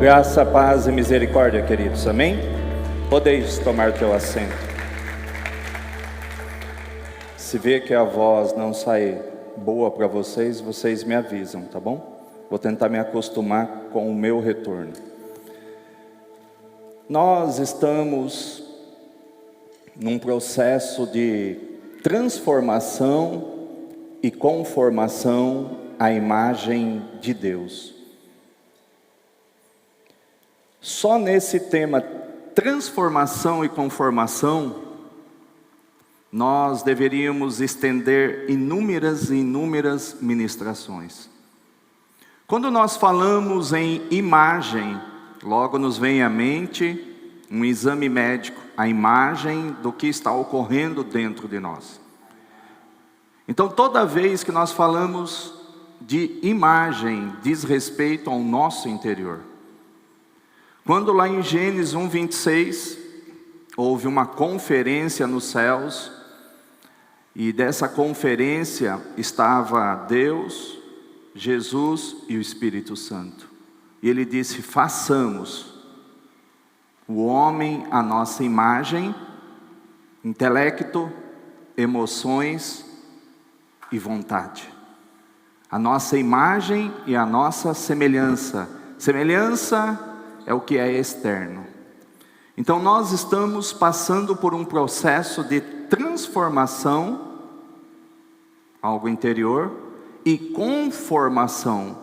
Graça, paz e misericórdia, queridos, amém? Podeis tomar teu assento. Se vê que a voz não sai boa para vocês, vocês me avisam, tá bom? Vou tentar me acostumar com o meu retorno. Nós estamos num processo de transformação e conformação à imagem de Deus. Só nesse tema transformação e conformação, nós deveríamos estender inúmeras e inúmeras ministrações. Quando nós falamos em imagem, logo nos vem à mente um exame médico, a imagem do que está ocorrendo dentro de nós. Então, toda vez que nós falamos de imagem, diz respeito ao nosso interior. Quando lá em Gênesis 1:26, houve uma conferência nos céus, e dessa conferência estava Deus, Jesus e o Espírito Santo. E ele disse: façamos o homem à nossa imagem, intelecto, emoções e vontade. A nossa imagem e a nossa semelhança. Semelhança é o que é externo. Então nós estamos passando por um processo de transformação, algo interior, e conformação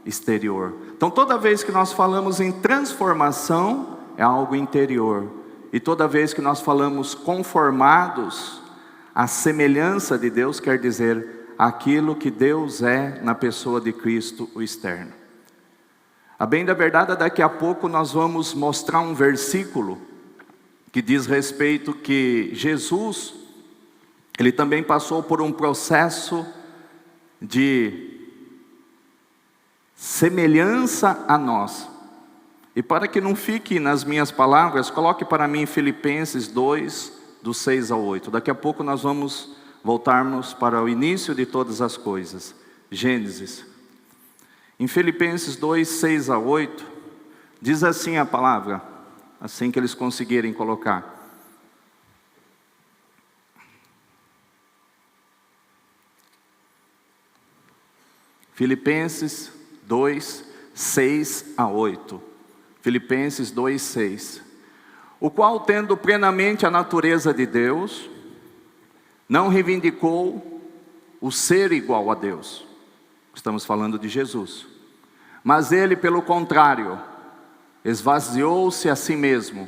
exterior. Então toda vez que nós falamos em transformação, é algo interior. E toda vez que nós falamos conformados, a semelhança de Deus quer dizer aquilo que Deus é na pessoa de Cristo, o externo. A bem da verdade, daqui a pouco nós vamos mostrar um versículo que diz respeito que Jesus, ele também passou por um processo de semelhança a nós. E para que não fique nas minhas palavras, coloque para mim Filipenses 2, do 6 ao 8. Daqui a pouco nós vamos voltarmos para o início de todas as coisas. Gênesis. Em Filipenses 2, 6 a 8, diz assim a palavra, assim que eles conseguirem colocar. Filipenses 2, 6 a 8. Filipenses 2, 6. O qual, tendo plenamente a natureza de Deus, não reivindicou o ser igual a Deus. Estamos falando de Jesus. Mas ele, pelo contrário, esvaziou-se a si mesmo,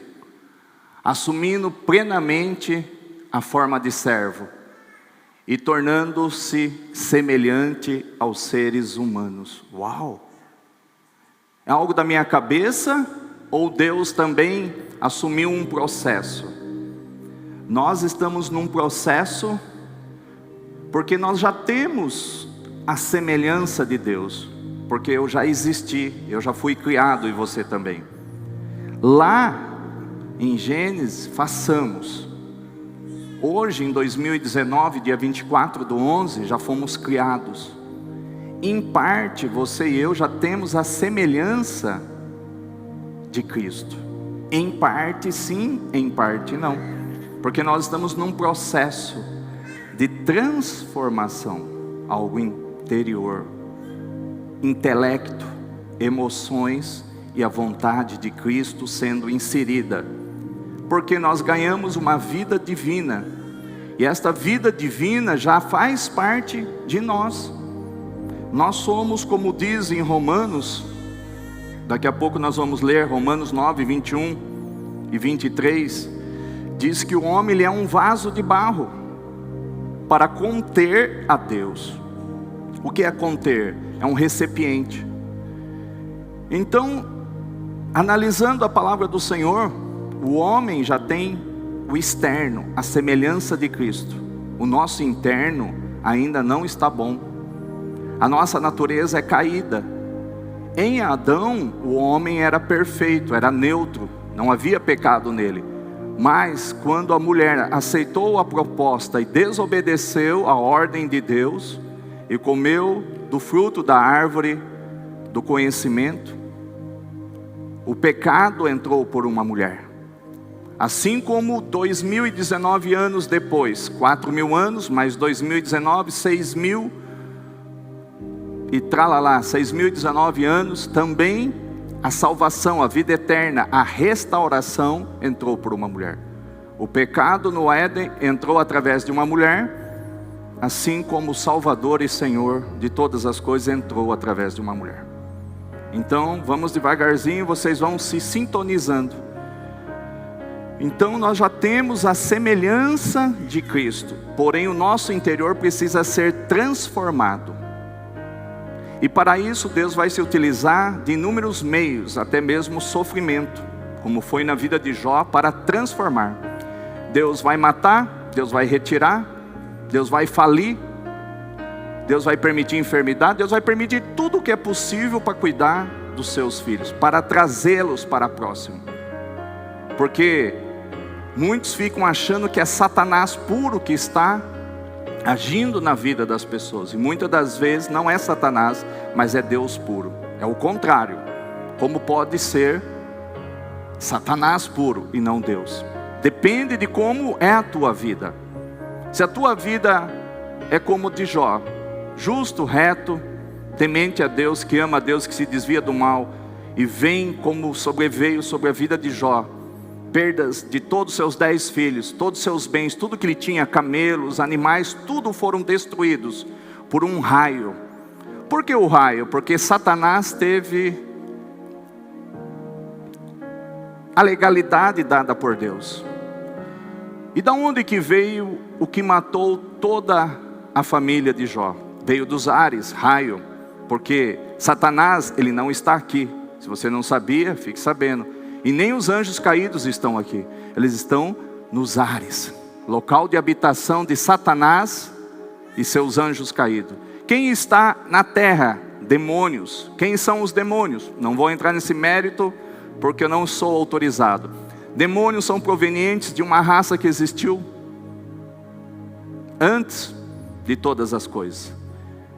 assumindo plenamente a forma de servo e tornando-se semelhante aos seres humanos. Uau! É algo da minha cabeça ou Deus também assumiu um processo? Nós estamos num processo porque nós já temos a semelhança de Deus, porque eu já existi, eu já fui criado e você também. Lá em Gênesis, façamos. Hoje em 2019, dia 24/11, já fomos criados. Em parte, você e eu já temos a semelhança de Cristo. Em parte sim, em parte não. Porque nós estamos num processo de transformação, algo interior, intelecto, emoções e a vontade de Cristo sendo inserida, porque nós ganhamos uma vida divina, e esta vida divina já faz parte de nós. Nós somos, como diz em Romanos, daqui a pouco nós vamos ler Romanos 9, 21 e 23, diz que o homem ele é um vaso de barro para conter a Deus. O que é conter? É um recipiente. Então, analisando a palavra do Senhor, o homem já tem o externo, a semelhança de Cristo. O nosso interno ainda não está bom. A nossa natureza é caída. Em Adão, o homem era perfeito, era neutro, não havia pecado nele. Mas quando a mulher aceitou a proposta e desobedeceu a ordem de Deus, e comeu do fruto da árvore do conhecimento, o pecado entrou por uma mulher. Assim como 2019 anos depois, 4.000 anos, mais 2019, 6.000 e tralalá, 6.019 anos, também a salvação, a vida eterna, a restauração entrou por uma mulher. O pecado no Éden entrou através de uma mulher, assim como o Salvador e Senhor de todas as coisas entrou através de uma mulher. Então, vamos devagarzinho, vocês vão se sintonizando. Então, nós já temos a semelhança de Cristo, porém o nosso interior precisa ser transformado. E para isso, Deus vai se utilizar de inúmeros meios, até mesmo sofrimento, como foi na vida de Jó, para transformar. Deus vai matar, Deus vai retirar, Deus vai falir, Deus vai permitir enfermidade, Deus vai permitir tudo o que é possível para cuidar dos seus filhos, para trazê-los para próximo. Porque muitos ficam achando que é Satanás puro que está agindo na vida das pessoas. E muitas das vezes não é Satanás, mas é Deus puro. É o contrário. Como pode ser Satanás puro e não Deus? Depende de como é a tua vida. Se a tua vida é como de Jó, justo, reto, temente a Deus, que ama a Deus, que se desvia do mal, e vem como sobreveio sobre a vida de Jó, perdas de todos os seus 10 filhos, todos os seus bens, tudo que ele tinha, camelos, animais, tudo foram destruídos por um raio. Por que o raio? Porque Satanás teve a legalidade dada por Deus. E da onde que veio o que matou toda a família de Jó? Veio dos ares, raio, porque Satanás, ele não está aqui. Se você não sabia, fique sabendo. E nem os anjos caídos estão aqui. Eles estão nos ares, local de habitação de Satanás e seus anjos caídos. Quem está na terra? Demônios. Quem são os demônios? Não vou entrar nesse mérito, porque eu não sou autorizado. Demônios são provenientes de uma raça que existiu antes de todas as coisas.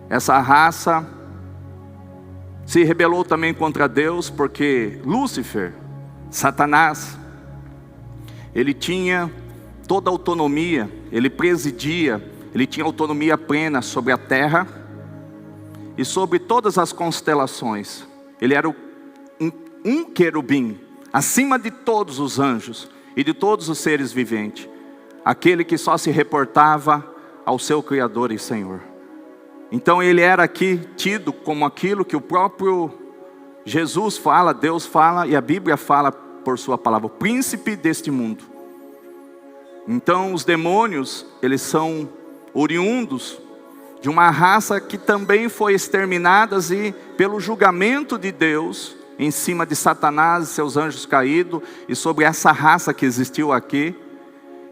Essa raça se rebelou também contra Deus, porque Lúcifer, Satanás, ele tinha toda a autonomia, ele presidia, ele tinha autonomia plena sobre a terra e sobre todas as constelações. Ele era um querubim, acima de todos os anjos e de todos os seres viventes, aquele que só se reportava ao seu Criador e Senhor. Então ele era aqui tido como aquilo que o próprio Jesus fala, Deus fala e a Bíblia fala por sua palavra, o príncipe deste mundo. Então os demônios, eles são oriundos de uma raça que também foi exterminada e pelo julgamento de Deus em cima de Satanás e seus anjos caídos, e sobre essa raça que existiu aqui,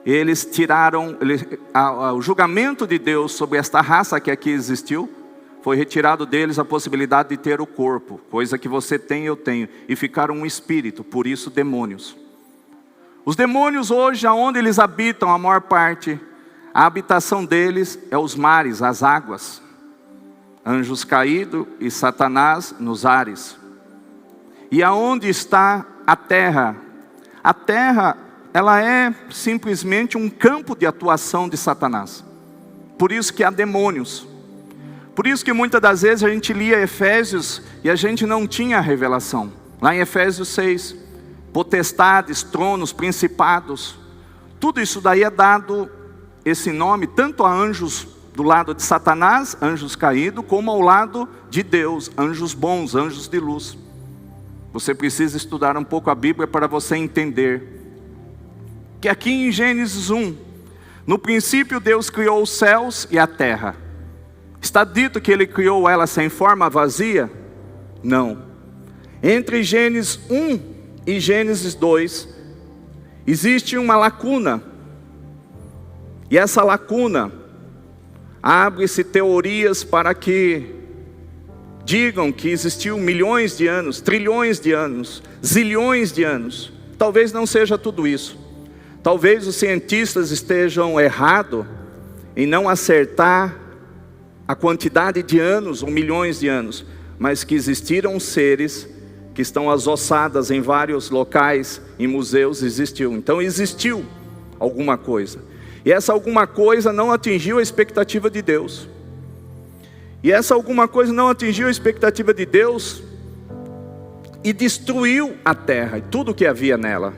eles tiraram, o julgamento de Deus sobre esta raça que aqui existiu, foi retirado deles a possibilidade de ter o corpo, coisa que você tem e eu tenho, e ficaram um espírito, por isso demônios. Os demônios hoje, aonde eles habitam, a maior parte, a habitação deles é os mares, as águas, anjos caídos e Satanás nos ares. E aonde está a terra? A terra, ela é simplesmente um campo de atuação de Satanás. Por isso que há demônios. Por isso que muitas das vezes a gente lia Efésios e a gente não tinha a revelação. Lá em Efésios 6, potestades, tronos, principados, tudo isso daí é dado esse nome tanto a anjos do lado de Satanás, anjos caídos, como ao lado de Deus, anjos bons, anjos de luz. Você precisa estudar um pouco a Bíblia para você entender que aqui em Gênesis 1, no princípio Deus criou os céus e a terra. Está dito que Ele criou ela sem forma, vazia? Não. Entre Gênesis 1 e Gênesis 2, existe uma lacuna. E essa lacuna, abre-se teorias para que digam que existiu milhões de anos, trilhões de anos, zilhões de anos. Talvez não seja tudo isso. Talvez os cientistas estejam errados em não acertar a quantidade de anos ou milhões de anos, mas que existiram seres que estão as ossadas em vários locais, em museus, existiu. Então existiu alguma coisa. E essa alguma coisa não atingiu a expectativa de Deus. E essa alguma coisa não atingiu a expectativa de Deus e destruiu a terra e tudo que havia nela.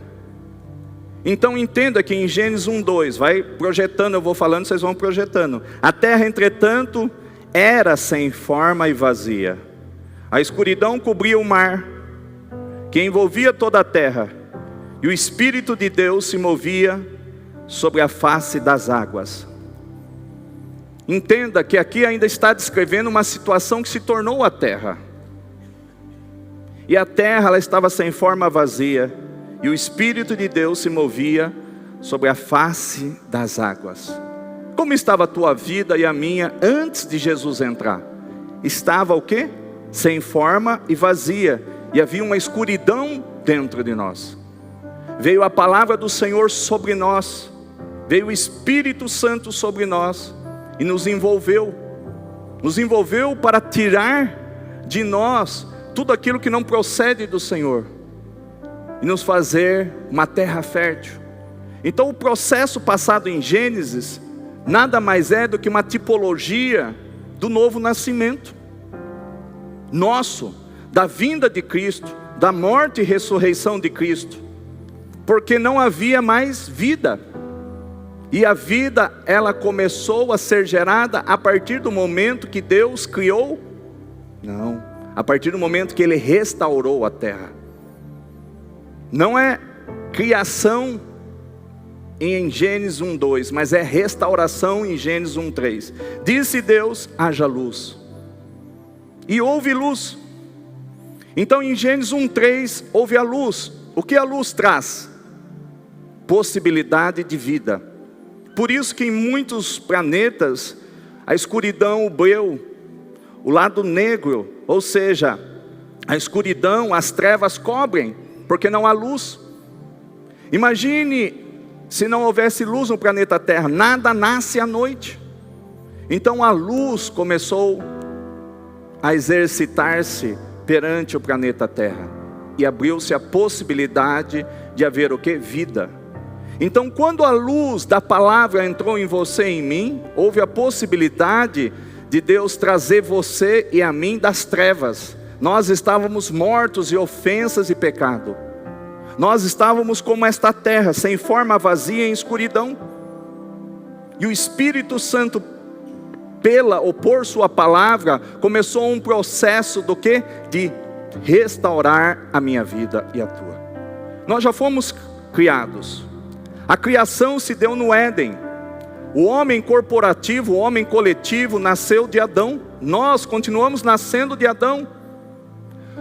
Então entenda que em Gênesis 1:2, vai projetando, eu vou falando, vocês vão projetando. A terra, entretanto, era sem forma e vazia. A escuridão cobria o mar, que envolvia toda a terra, e o Espírito de Deus se movia sobre a face das águas. Entenda que aqui ainda está descrevendo uma situação que se tornou a terra. E a terra, ela estava sem forma, vazia, e o Espírito de Deus se movia sobre a face das águas. Como estava a tua vida e a minha antes de Jesus entrar? Estava o quê? Sem forma e vazia, e havia uma escuridão dentro de nós. Veio a palavra do Senhor sobre nós, veio o Espírito Santo sobre nós, e nos envolveu para tirar de nós tudo aquilo que não procede do Senhor, e nos fazer uma terra fértil. Então o processo passado em Gênesis, nada mais é do que uma tipologia do novo nascimento, nosso, da vinda de Cristo, da morte e ressurreição de Cristo, porque não havia mais vida. E a vida, ela começou a ser gerada a partir do momento que Deus criou? Não, a partir do momento que Ele restaurou a terra. Não é criação em Gênesis 1:2, mas é restauração em Gênesis 1:3. Disse Deus, haja luz, e houve luz. Então em Gênesis 1:3 houve a luz. O que a luz traz? Possibilidade de vida. Por isso que em muitos planetas, a escuridão, o breu, o lado negro, ou seja, a escuridão, as trevas cobrem, porque não há luz. Imagine se não houvesse luz no planeta Terra, nada nasce à noite. Então a luz começou a exercitar-se perante o planeta Terra, e abriu-se a possibilidade de haver o que? Vida. Então quando a luz da palavra entrou em você e em mim, houve a possibilidade de Deus trazer você e a mim das trevas. Nós estávamos mortos em ofensas e pecado. Nós estávamos como esta terra, sem forma, vazia, em escuridão. E o Espírito Santo, por sua palavra, começou um processo do quê? De restaurar a minha vida e a tua. Nós já fomos criados. A criação se deu no Éden. O homem corporativo, o homem coletivo nasceu de Adão. Nós continuamos nascendo de Adão.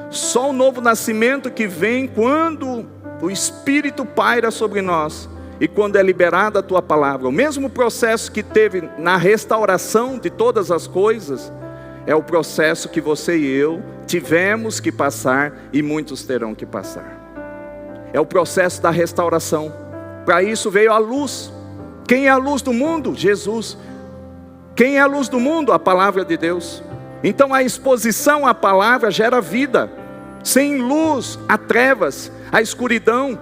Só o novo nascimento que vem quando o Espírito paira sobre nós e quando é liberada a tua palavra. O mesmo processo que teve na restauração de todas as coisas é o processo que você e eu tivemos que passar e muitos terão que passar. É o processo da restauração. Para isso veio a luz. Quem é a luz do mundo? Jesus. Quem é a luz do mundo? A palavra de Deus. Então a exposição à palavra gera vida. Sem luz há trevas, há escuridão,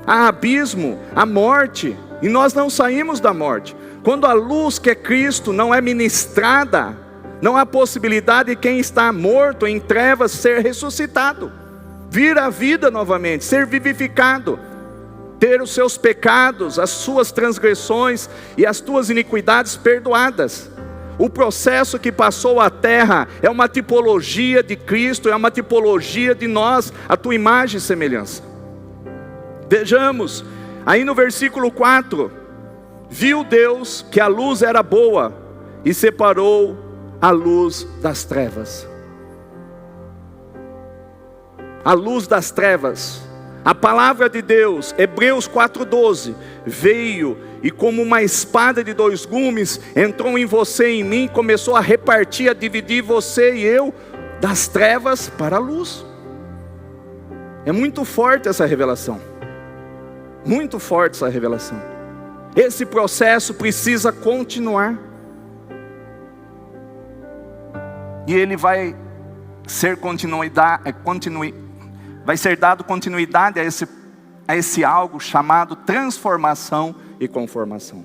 há abismo, há morte. E nós não saímos da morte. Quando a luz que é Cristo não é ministrada, não há possibilidade de quem está morto em trevas ser ressuscitado, vir à vida novamente, ser vivificado, ter os seus pecados, as suas transgressões e as tuas iniquidades perdoadas. O processo que passou a terra é uma tipologia de Cristo, é uma tipologia de nós, a tua imagem e semelhança. Vejamos, aí no versículo 4, viu Deus que a luz era boa e separou a luz das trevas. A luz das trevas. A palavra de Deus, Hebreus 4:12, veio e como uma espada de dois gumes, entrou em você e em mim, começou a repartir, a dividir você e eu, das trevas para a luz. É muito forte essa revelação. Muito forte essa revelação. Esse processo precisa continuar. E ele vai ser vai ser dado continuidade a esse algo chamado transformação e conformação.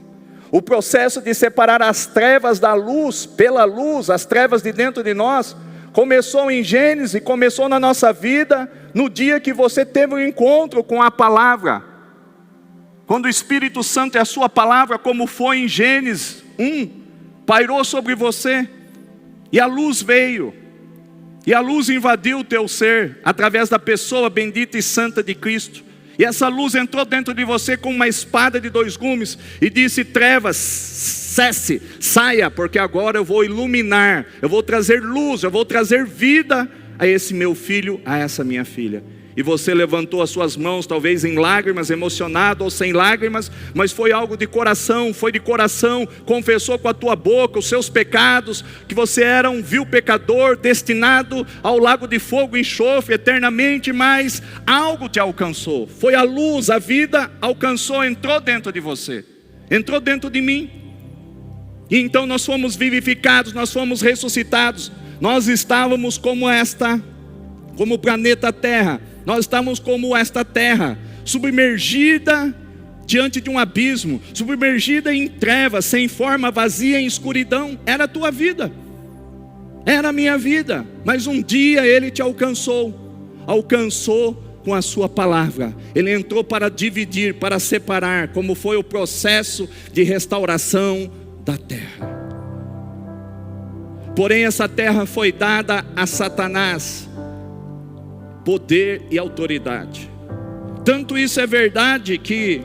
O processo de separar as trevas da luz, pela luz, as trevas de dentro de nós, começou em Gênesis, começou na nossa vida, no dia que você teve um encontro com a palavra. Quando o Espírito Santo e a sua palavra, como foi em Gênesis 1, pairou sobre você, e a luz veio, e a luz invadiu o teu ser, através da pessoa bendita e santa de Cristo. E essa luz entrou dentro de você como uma espada de 2 gumes, e disse: trevas, cesse, saia, porque agora eu vou iluminar, eu vou trazer luz, eu vou trazer vida a esse meu filho, a essa minha filha. E você levantou as suas mãos, talvez em lágrimas, emocionado ou sem lágrimas, mas foi algo de coração, foi de coração, confessou com a tua boca os seus pecados, que você era um vil pecador, destinado ao lago de fogo e enxofre eternamente, mas algo te alcançou, foi a luz, a vida alcançou, entrou dentro de você, entrou dentro de mim, e então nós fomos vivificados, nós fomos ressuscitados, nós estávamos como o planeta Terra, nós estamos como esta terra, submergida diante de um abismo, submergida em trevas, sem forma, vazia, em escuridão. Era a tua vida, era a minha vida, mas um dia Ele te alcançou com a sua palavra. Ele entrou para dividir, para separar, como foi o processo de restauração da terra. Porém essa terra foi dada a Satanás, poder e autoridade. Tanto isso é verdade que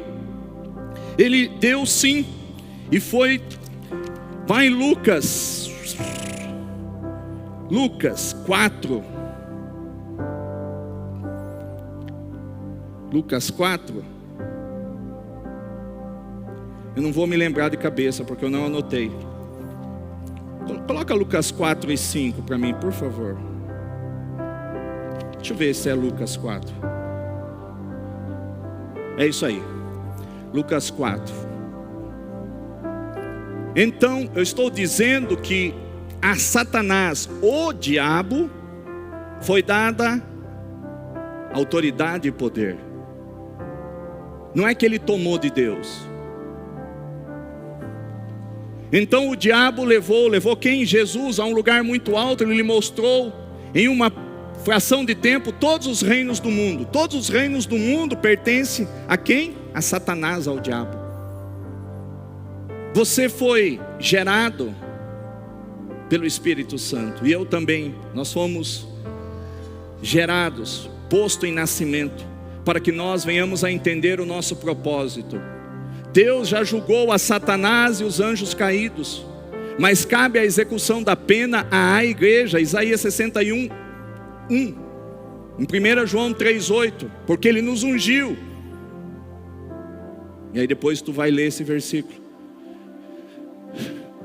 ele deu sim, e foi, vai em Lucas 4, eu não vou me lembrar de cabeça, porque eu não anotei. Coloca Lucas 4 e 5 para mim, por favor. Deixa eu ver se é Lucas 4. É isso aí, Lucas 4. Então eu estou dizendo que a Satanás, o diabo, foi dada autoridade e poder. Não é que ele tomou de Deus. Então o diabo levou quem? Jesus, a um lugar muito alto. Ele lhe mostrou em uma fração de tempo todos os reinos do mundo. Todos os reinos do mundo pertencem a quem? A Satanás, ao diabo. Você foi gerado pelo Espírito Santo, e eu também. Nós fomos gerados, posto em nascimento, para que nós venhamos a entender o nosso propósito. Deus já julgou a Satanás e os anjos caídos, mas cabe a execução da pena à igreja. Isaías 61, 1, em 1 João 3,8, porque Ele nos ungiu. E aí depois tu vai ler esse versículo.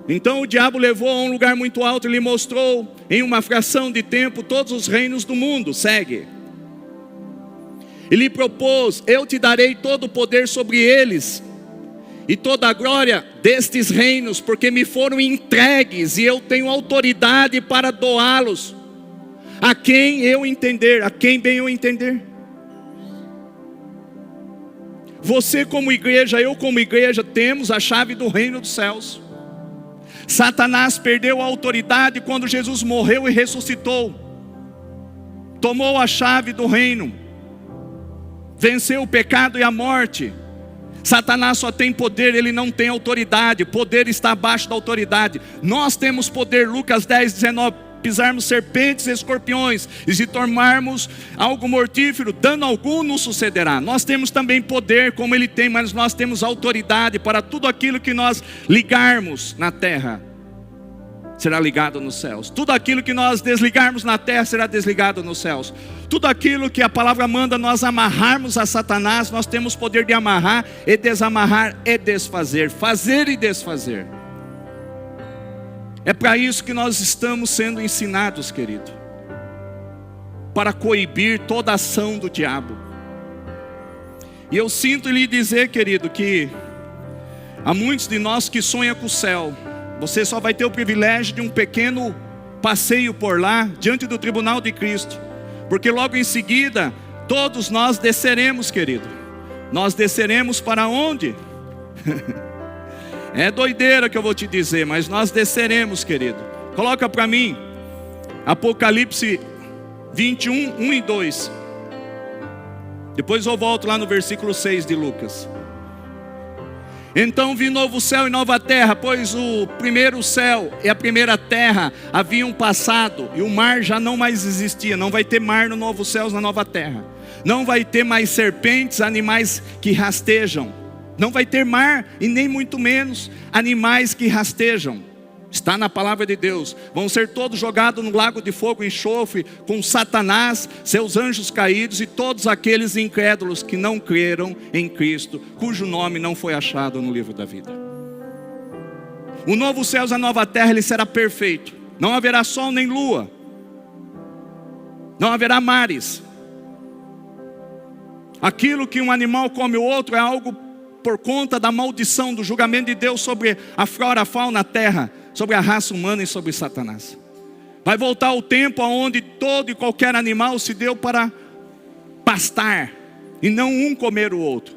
Então o diabo levou a um lugar muito alto e lhe mostrou em uma fração de tempo todos os reinos do mundo. Segue. E lhe propôs: eu te darei todo o poder sobre eles, e toda a glória destes reinos, porque me foram entregues, e eu tenho autoridade para doá-los a quem eu entender, a quem bem eu entender. Você como igreja, eu como igreja, temos a chave do reino dos céus. Satanás perdeu a autoridade quando Jesus morreu e ressuscitou. Tomou a chave do reino, venceu o pecado e a morte. Satanás só tem poder, ele não tem autoridade. Poder está abaixo da autoridade. Nós temos poder, Lucas 10, 19, pisarmos serpentes e escorpiões, e se tomarmos algo mortífero, dano algum nos sucederá. Nós temos também poder como ele tem, mas nós temos autoridade para tudo aquilo que nós ligarmos na terra, será ligado nos céus. Tudo aquilo que nós desligarmos na terra, será desligado nos céus. Tudo aquilo que a palavra manda nós amarrarmos a Satanás, nós temos poder de amarrar e desamarrar e desfazer, fazer e desfazer. É para isso que nós estamos sendo ensinados, querido, para coibir toda ação do diabo. E eu sinto lhe dizer, querido, que há muitos de nós que sonham com o céu. Você só vai ter o privilégio de um pequeno passeio por lá, diante do tribunal de Cristo, porque logo em seguida Todos nós desceremos, querido. Nós desceremos para onde? É doideira que eu vou te dizer, mas nós desceremos, querido. Coloca para mim Apocalipse 21, 1 e 2. Depois eu volto lá no versículo 6 de Lucas. Então vi novo céu e nova terra, pois o primeiro céu e a primeira terra haviam passado, e o mar já não mais existia. Não vai ter mar no novo céu e na nova terra. Não vai ter mais serpentes, animais que rastejam. Não vai ter mar e nem muito menos animais que rastejam. Está na palavra de Deus. Vão ser todos jogados no lago de fogo e enxofre, com Satanás, seus anjos caídos e todos aqueles incrédulos que não creram em Cristo, cujo nome não foi achado no livro da vida. O novo céu e a nova terra, ele será perfeito. Não haverá sol nem lua. Não haverá mares. Aquilo que um animal come o outro é algo por conta da maldição, do julgamento de Deus sobre a flora, a fauna, a terra, sobre a raça humana e sobre Satanás. Vai voltar o tempo onde todo e qualquer animal se deu para pastar, e não um comer o outro.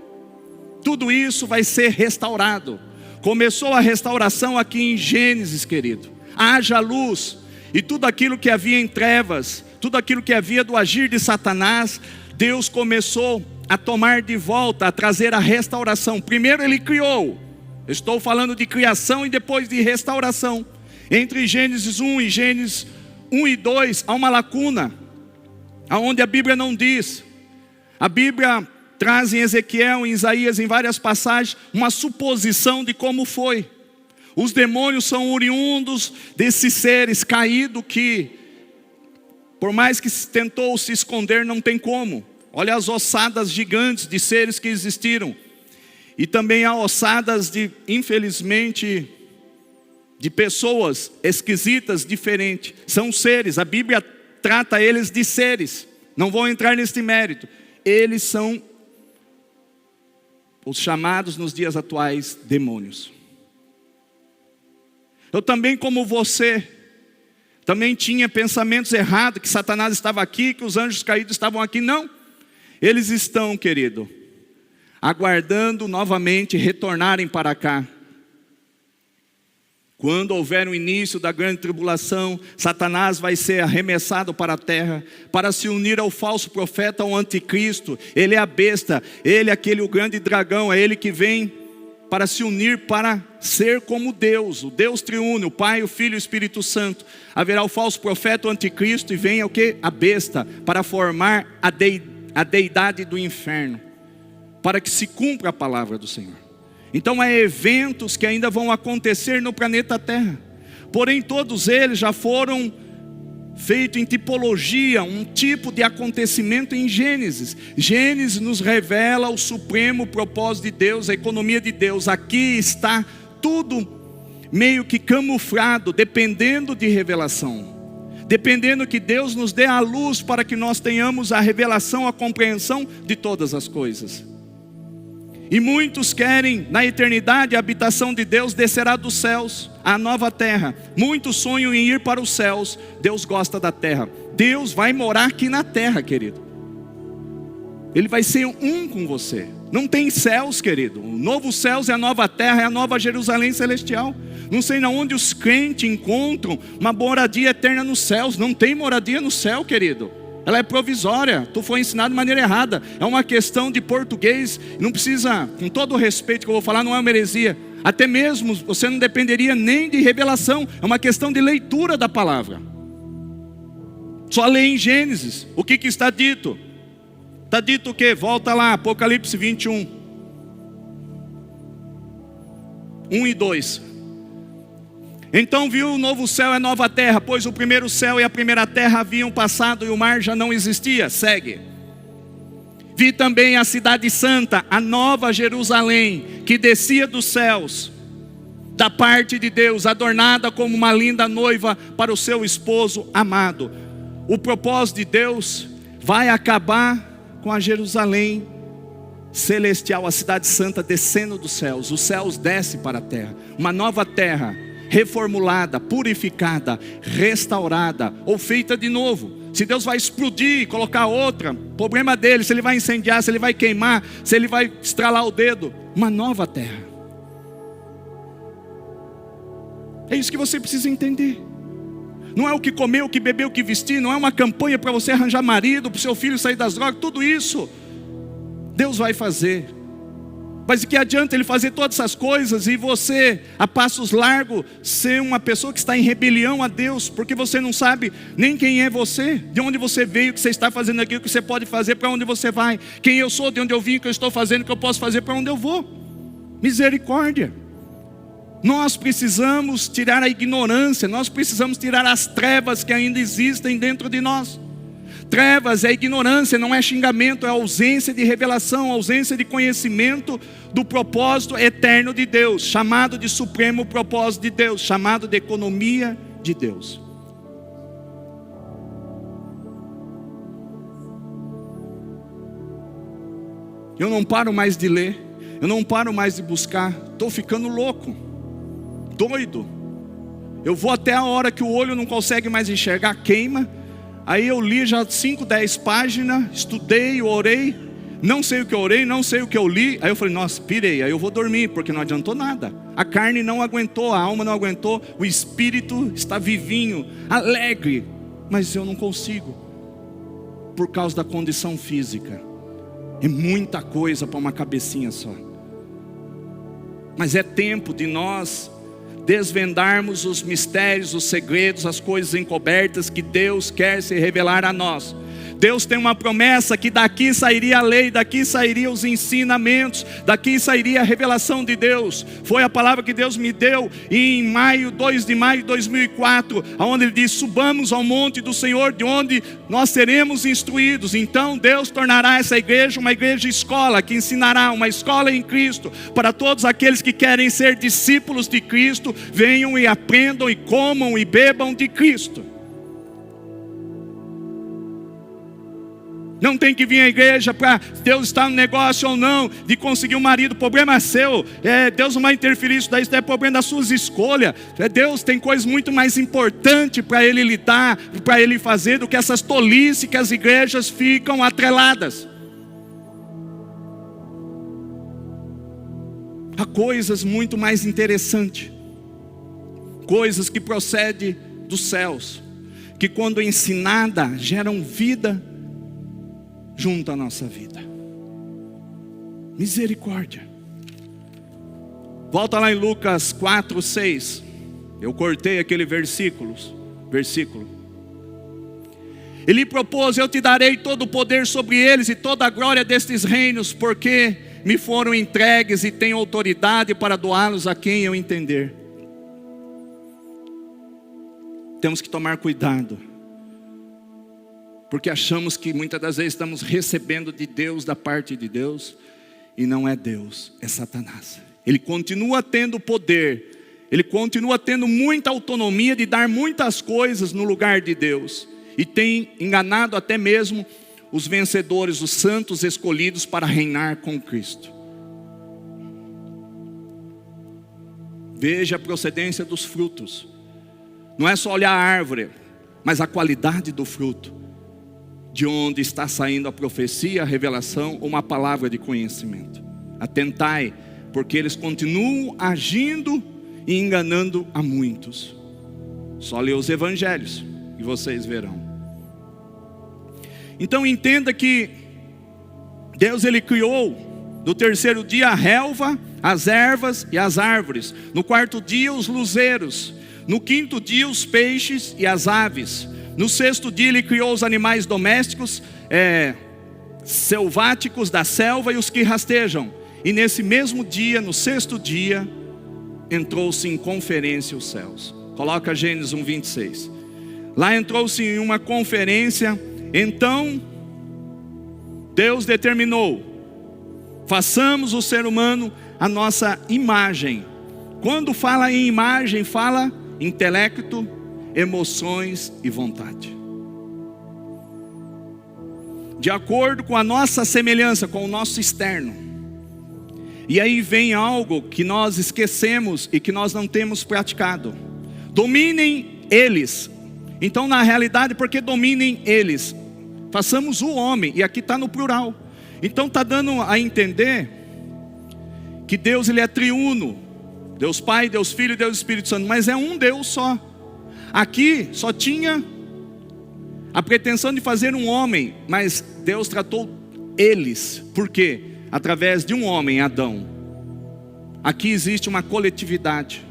Tudo isso vai ser restaurado. Começou a restauração aqui em Gênesis, querido. Haja luz, e tudo aquilo que havia em trevas, tudo aquilo que havia do agir de Satanás, Deus começou a tomar de volta, a trazer a restauração. Primeiro ele criou. Estou falando de criação e depois de restauração. Entre Gênesis 1 e Gênesis 1 e 2 há uma lacuna, aonde a Bíblia não diz. A Bíblia traz em Ezequiel, em Isaías, em várias passagens, uma suposição de como foi. Os demônios são oriundos desses seres caídos que, por mais que tentou se esconder, não tem como. Olha as ossadas gigantes de seres que existiram. E também há ossadas de, infelizmente, de pessoas esquisitas, diferentes. São seres, a Bíblia trata eles de seres. Não vou entrar neste mérito. Eles são os chamados nos dias atuais demônios. Eu também, como você, também tinha pensamentos errados, que Satanás estava aqui, que os anjos caídos estavam aqui. Não, eles estão, querido, aguardando novamente retornarem para cá. Quando houver o início da grande tribulação, Satanás vai ser arremessado para a terra, para se unir ao falso profeta, ao anticristo. Ele é a besta, ele é o grande dragão, é ele que vem para se unir, para ser como Deus, o Deus triuno, o Pai, o Filho e o Espírito Santo. Haverá o falso profeta, o anticristo, e vem o que? A besta, para formar a deidade do inferno, para que se cumpra a palavra do Senhor. Então há eventos que ainda vão acontecer no planeta Terra, porém todos eles já foram feitos em tipologia, um tipo de acontecimento em Gênesis. Gênesis nos revela o supremo propósito de Deus, a economia de Deus. Aqui está tudo meio que camuflado, dependendo de revelação, dependendo que Deus nos dê a luz para que nós tenhamos a revelação, a compreensão de todas as coisas. E muitos querem, na eternidade, a habitação de Deus descerá dos céus, a nova terra. Muitos sonham em ir para os céus. Deus gosta da terra. Deus vai morar aqui na terra, querido. Ele vai ser um com você. Não tem céus, querido. O novo céus é a nova terra, é a nova Jerusalém celestial. Não sei onde os crentes encontram uma moradia eterna nos céus. Não tem moradia no céu, querido. Ela é provisória, tu foi ensinado de maneira errada. É uma questão de português. Não precisa, com todo o respeito que eu vou falar, não é uma heresia. Até mesmo você não dependeria nem de revelação. É uma questão de leitura da palavra. Só lê em Gênesis. O que está dito? Está dito o quê? Volta lá, Apocalipse 21 1 e 2. Então viu o novo céu e a nova terra, pois o primeiro céu e a primeira terra haviam passado e o mar já não existia. Segue. Vi também a cidade santa, a nova Jerusalém, que descia dos céus, da parte de Deus, adornada como uma linda noiva para o seu esposo amado. O propósito de Deus vai acabar com a Jerusalém celestial, a cidade santa descendo dos céus. Os céus descem para a terra, uma nova terra, reformulada, purificada, restaurada ou feita de novo. Se Deus vai explodir e colocar outra, problema dele. Se ele vai incendiar, se ele vai queimar, se ele vai estralar o dedo. Uma nova terra. É isso que você precisa entender. Não é o que comer, o que beber, o que vestir. Não é uma campanha para você arranjar marido, para o seu filho sair das drogas. Tudo isso Deus vai fazer. Mas de que adianta Ele fazer todas essas coisas e você, a passos largos, ser uma pessoa que está em rebelião a Deus, porque você não sabe nem quem é você, de onde você veio, o que você está fazendo aqui, o que você pode fazer, para onde você vai, quem eu sou, de onde eu vim, o que eu estou fazendo, o que eu posso fazer, para onde eu vou. Misericórdia. Nós precisamos tirar a ignorância, nós precisamos tirar as trevas que ainda existem dentro de nós. Trevas é ignorância, não é xingamento, é ausência de revelação, ausência de conhecimento do propósito eterno de Deus, chamado de supremo propósito de Deus, chamado de economia de Deus. Eu não paro mais de ler, eu não paro mais de buscar, estou ficando louco, doido. Eu vou até a hora que o olho não consegue mais enxergar, queima. Aí eu li já 5, 10 páginas, estudei, orei, não sei o que eu orei, não sei o que eu li. Aí eu falei, nossa, pirei, aí eu vou dormir, porque não adiantou nada. A carne não aguentou, a alma não aguentou, o espírito está vivinho, alegre, mas eu não consigo, por causa da condição física. É muita coisa para uma cabecinha só. Mas é tempo de nós desvendarmos os mistérios, os segredos, as coisas encobertas que Deus quer se revelar a nós. Deus tem uma promessa que daqui sairia a lei, daqui sairia os ensinamentos, daqui sairia a revelação de Deus. Foi a palavra que Deus me deu em 2 de maio de 2004, onde Ele diz, subamos ao monte do Senhor, de onde nós seremos instruídos. Então Deus tornará essa igreja uma igreja escola, que ensinará, uma escola em Cristo, para todos aqueles que querem ser discípulos de Cristo, venham e aprendam e comam e bebam de Cristo. Não tem que vir à igreja para Deus estar no negócio ou não, de conseguir um marido, o problema é seu. Deus não vai interferir isso daí, isso daí é problema das suas escolhas. Deus tem coisas muito mais importantes para Ele lidar, para Ele fazer, do que essas tolices que as igrejas ficam atreladas. Há coisas muito mais interessantes, coisas que procedem dos céus, que quando ensinada geram vida junto à nossa vida. Misericórdia. Volta lá em Lucas 4, 6. Eu cortei aquele versículo. Ele propôs, eu te darei todo o poder sobre eles e toda a glória destes reinos, porque me foram entregues e tenho autoridade para doá-los a quem eu entender. Temos que tomar cuidado, porque achamos que muitas das vezes estamos recebendo de Deus, da parte de Deus, e não é Deus, é Satanás. Ele continua tendo poder, ele continua tendo muita autonomia de dar muitas coisas no lugar de Deus, e tem enganado até mesmo os vencedores, os santos escolhidos para reinar com Cristo. Veja a procedência dos frutos. Não é só olhar a árvore, mas a qualidade do fruto. De onde está saindo a profecia, a revelação, ou uma palavra de conhecimento. Atentai, porque eles continuam agindo e enganando a muitos. Só lê os evangelhos e vocês verão. Então entenda que Deus Ele criou no terceiro dia a relva, as ervas e as árvores. No quarto dia os luzeiros. No quinto dia os peixes e as aves. No sexto dia Ele criou os animais domésticos, selváticos da selva e os que rastejam. E nesse mesmo dia, no sexto dia, entrou-se em conferência os céus. Coloca Gênesis 1:26. Lá entrou-se em uma conferência. Então Deus determinou, façamos o ser humano a nossa imagem. Quando fala em imagem, fala intelecto, emoções e vontade, de acordo com a nossa semelhança, com o nosso externo. E aí vem algo que nós esquecemos e que nós não temos praticado. Dominem eles Então, na realidade, porque dominem eles, façamos o homem, e aqui está no plural. Então está dando a entender que Deus, ele é triuno, Deus Pai, Deus Filho e Deus Espírito Santo, mas é um Deus só. Aqui só tinha a pretensão de fazer um homem, mas Deus tratou eles. Por quê? Através de um homem, Adão. Aqui existe uma coletividade.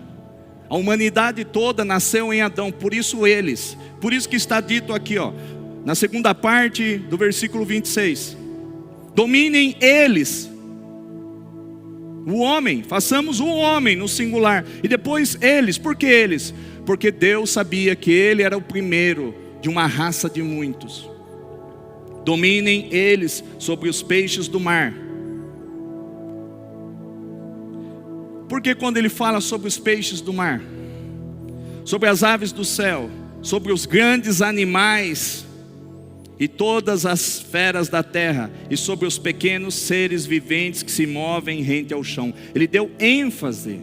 A humanidade toda nasceu em Adão, por isso eles. Por isso que está dito aqui, na segunda parte do versículo 26. Dominem eles. O homem, façamos o homem no singular. E depois eles, por que eles? Porque Deus sabia que ele era o primeiro de uma raça de muitos. Dominem eles sobre os peixes do mar. Porque quando ele fala sobre os peixes do mar, sobre as aves do céu, sobre os grandes animais e todas as feras da terra, e sobre os pequenos seres viventes que se movem rente ao chão, ele deu ênfase.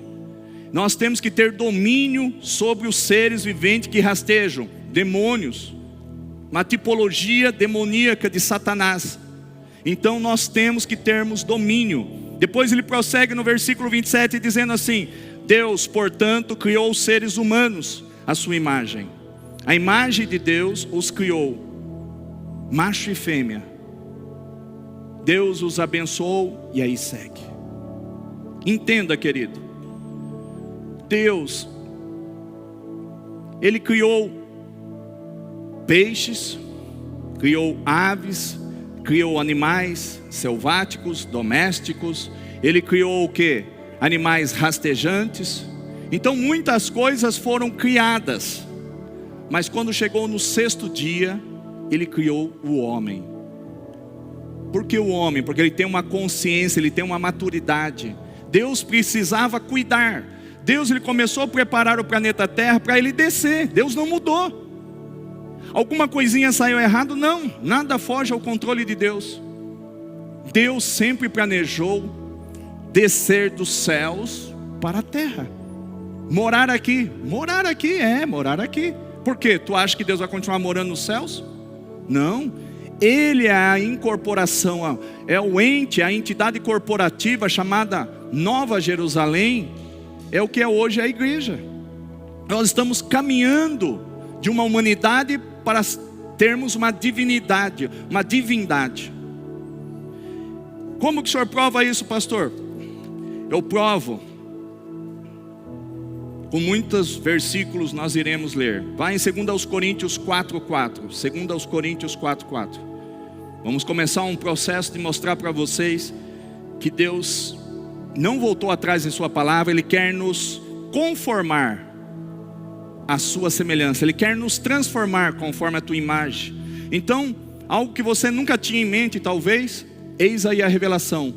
Nós temos que ter domínio sobre os seres viventes que rastejam, demônios, uma tipologia demoníaca de Satanás. Então nós temos que termos domínio. Depois ele prossegue no versículo 27 dizendo assim: Deus, portanto, criou os seres humanos à sua imagem. A imagem de Deus os criou, macho e fêmea. Deus os abençoou, e aí segue. Entenda, querido, Deus, ele criou peixes, criou aves, criou animais selváticos, domésticos. Ele criou o quê? Animais rastejantes. Então muitas coisas foram criadas. Mas quando chegou no sexto dia, ele criou o homem. Por que o homem? Porque ele tem uma consciência, ele tem uma maturidade. Deus precisava cuidar. Deus, ele começou a preparar o planeta Terra para ele descer. Deus não mudou. Alguma coisinha saiu errado? Não, nada foge ao controle de Deus. Deus sempre planejou descer dos céus para a terra. Morar aqui. Morar aqui. Por quê? Tu acha que Deus vai continuar morando nos céus? Não. Ele é a incorporação, é o ente, a entidade corporativa chamada Nova Jerusalém. É o que é hoje a igreja. Nós estamos caminhando de uma humanidade para termos uma divindade, uma divindade. Como que o senhor prova isso, pastor? Eu provo com muitos versículos, nós iremos ler. Vai em 2 Coríntios 4:4. 2 Coríntios 4:4. Vamos começar um processo de mostrar para vocês que Deus não voltou atrás em sua palavra. Ele quer nos conformar à sua semelhança. Ele quer nos transformar conforme a tua imagem. Então, algo que você nunca tinha em mente, talvez, eis aí a revelação.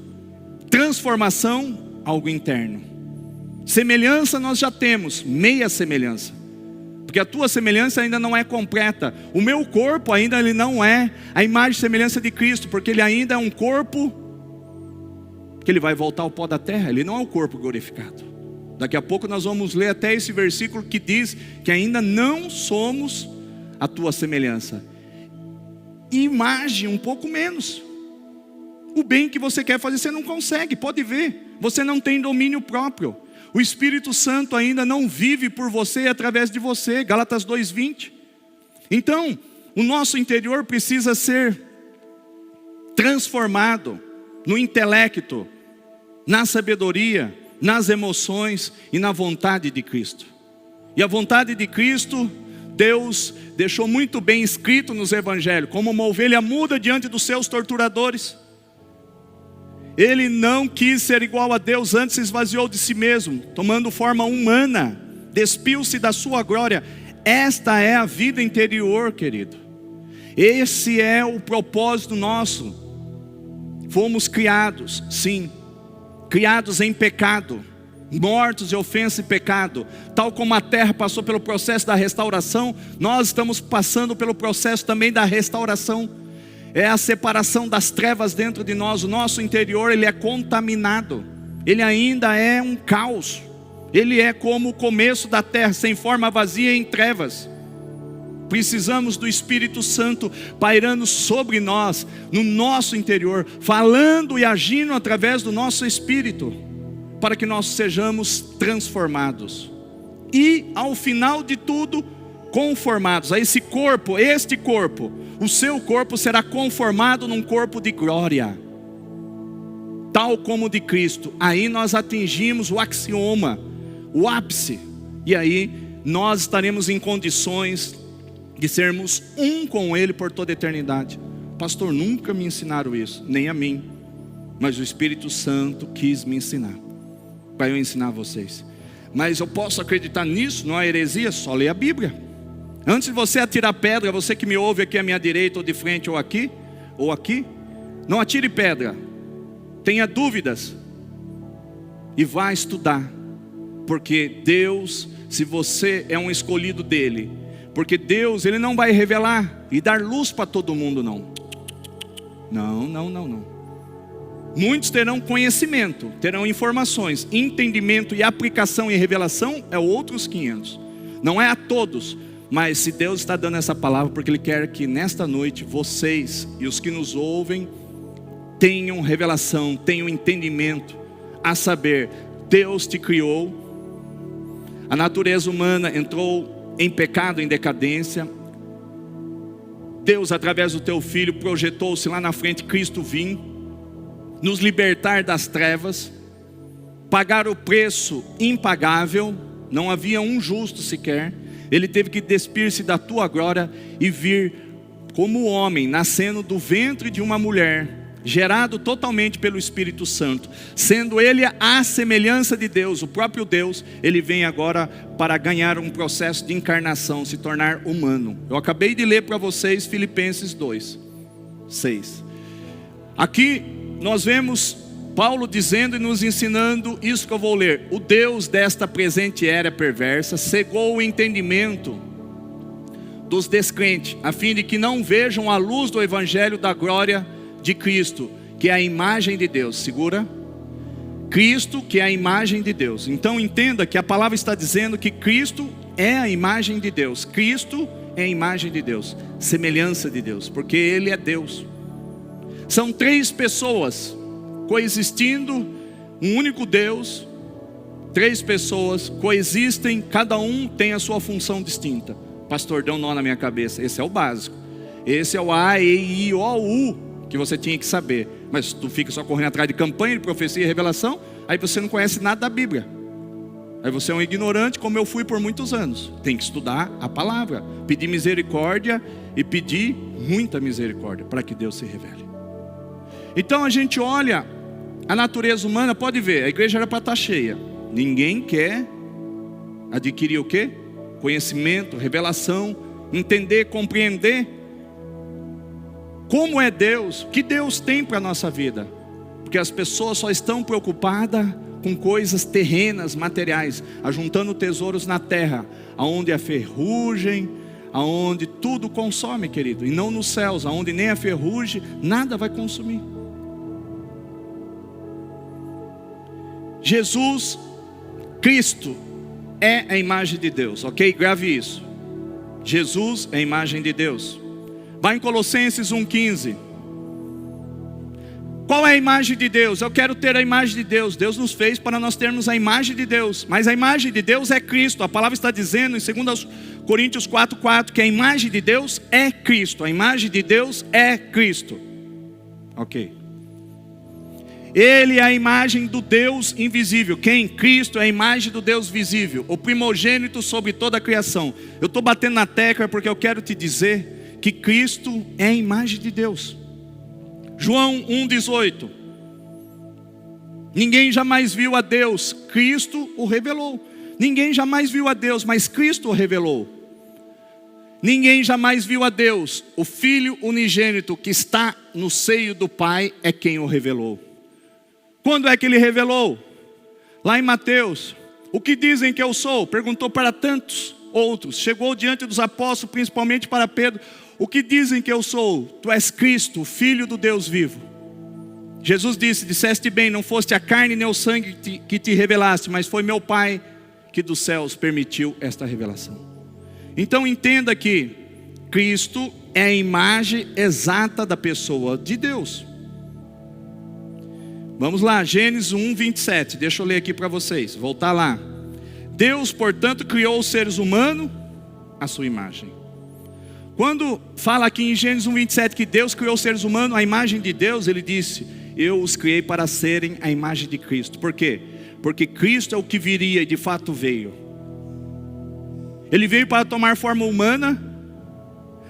Transformação, algo interno. Semelhança nós já temos, meia semelhança. Porque a tua semelhança ainda não é completa. O meu corpo ainda ele não é a imagem e semelhança de Cristo, porque ele ainda é um corpo que ele vai voltar ao pó da terra. Ele não é o corpo glorificado. Daqui a pouco nós vamos ler até esse versículo que diz que ainda não somos a tua semelhança. Imagem um pouco menos. O bem que você quer fazer, você não consegue, pode ver. Você não tem domínio próprio. O Espírito Santo ainda não vive por você e através de você. Gálatas 2:20. Então, o nosso interior precisa ser transformado no intelecto, na sabedoria, nas emoções e na vontade de Cristo. E a vontade de Cristo, Deus deixou muito bem escrito nos evangelhos, como uma ovelha muda diante dos seus torturadores. Ele não quis ser igual a Deus, antes se esvaziou de si mesmo, tomando forma humana, despiu-se da sua glória. Esta é a vida interior, querido. Esse é o propósito nosso. Fomos criados, sim, criados em pecado, mortos de ofensa e pecado. Tal como a terra passou pelo processo da restauração, nós estamos passando pelo processo também da restauração. É a separação das trevas dentro de nós. O nosso interior, ele é contaminado. Ele ainda é um caos. Ele é como o começo da terra, sem forma, vazia, em trevas. Precisamos do Espírito Santo pairando sobre nós, no nosso interior, falando e agindo através do nosso espírito, para que nós sejamos transformados. E ao final de tudo, conformados a esse corpo, este corpo, o seu corpo será conformado num corpo de glória, tal como o de Cristo. Aí nós atingimos o axioma, o ápice, e aí nós estaremos em condições de sermos um com Ele por toda a eternidade. Pastor, nunca me ensinaram isso, nem a mim, mas o Espírito Santo quis me ensinar, para eu ensinar a vocês. Mas eu posso acreditar nisso? Não é heresia? Só ler a Bíblia. Antes de você atirar pedra, você que me ouve aqui à minha direita, ou de frente, ou aqui, não atire pedra, tenha dúvidas, e vá estudar, porque Deus, se você é um escolhido dele, porque Deus, Ele não vai revelar e dar luz para todo mundo, não. Muitos terão conhecimento, terão informações, entendimento e aplicação e revelação é outros 500. Não é a todos, mas se Deus está dando essa palavra, porque Ele quer que nesta noite vocês e os que nos ouvem tenham revelação, tenham entendimento, a saber, Deus te criou, a natureza humana entrou em pecado, em decadência. Deus, através do teu Filho, projetou-se lá na frente, Cristo vir, nos libertar das trevas, pagar o preço impagável, não havia um justo sequer. Ele teve que despir-se da tua glória e vir como homem, nascendo do ventre de uma mulher, gerado totalmente pelo Espírito Santo, sendo Ele a semelhança de Deus, o próprio Deus. Ele vem agora para ganhar um processo de encarnação, se tornar humano. Eu acabei de ler para vocês Filipenses 2:6. Aqui nós vemos Paulo dizendo e nos ensinando isso que eu vou ler: o Deus desta presente era perversa cegou o entendimento dos descrentes, a fim de que não vejam a luz do evangelho da glória de Cristo, que é a imagem de Deus. Segura. Cristo, que é a imagem de Deus. Então entenda que a palavra está dizendo que Cristo é a imagem de Deus. Cristo é a imagem de Deus, semelhança de Deus, porque Ele é Deus. São três pessoas coexistindo, um único Deus. Três pessoas coexistem, cada um tem a sua função distinta. Pastor, deu um nó na minha cabeça. Esse é o básico. Esse é o A, E, I, O, U, que você tinha que saber. Mas tu fica só correndo atrás de campanha, de profecia e revelação, aí você não conhece nada da Bíblia. Aí você é um ignorante, como eu fui por muitos anos. Tem que estudar a palavra, pedir misericórdia e pedir muita misericórdia para que Deus se revele. Então a gente olha a natureza humana, pode ver, a igreja era para estar cheia. Ninguém quer adquirir o quê? Conhecimento, revelação, entender, compreender como é Deus, o que Deus tem para a nossa vida. Porque as pessoas só estão preocupadas com coisas terrenas, materiais, ajuntando tesouros na terra, aonde a ferrugem, aonde tudo consome, querido, e não nos céus, aonde nem a ferrugem, nada vai consumir. Jesus, Cristo, é a imagem de Deus, ok? Grave isso. Jesus é a imagem de Deus. Vai em Colossenses 1,15. Qual é a imagem de Deus? Eu quero ter a imagem de Deus. Deus nos fez para nós termos a imagem de Deus. Mas a imagem de Deus é Cristo. A palavra está dizendo em 2 Coríntios 4,4 que a imagem de Deus é Cristo. A imagem de Deus é Cristo. Ok. Ele é a imagem do Deus invisível. Quem? Cristo é a imagem do Deus visível, o primogênito sobre toda a criação. Eu estou batendo na tecla porque eu quero te dizer que Cristo é a imagem de Deus. João 1,18. Ninguém jamais viu a Deus, Cristo o revelou. Ninguém jamais viu a Deus, mas Cristo o revelou. Ninguém jamais viu a Deus, o Filho unigênito que está no seio do Pai é quem o revelou. Quando é que Ele revelou? Lá em Mateus. O que dizem que eu sou? Perguntou para tantos outros. Chegou diante dos apóstolos, principalmente para Pedro. O que dizem que eu sou? Tu és Cristo, o Filho do Deus vivo. Jesus disse, disseste bem, não foste a carne nem o sangue que te revelaste, mas foi meu Pai que dos céus permitiu esta revelação. Então entenda que Cristo é a imagem exata da pessoa de Deus. Vamos lá, Gênesis 1, 27. Deixa eu ler aqui para vocês, voltar lá. Deus, portanto, criou os seres humanos à sua imagem. Quando fala aqui em Gênesis 1, 27 que Deus criou os seres humanos à imagem de Deus, Ele disse: eu os criei para serem a imagem de Cristo. Por quê? Porque Cristo é o que viria e de fato veio. Ele veio para tomar forma humana,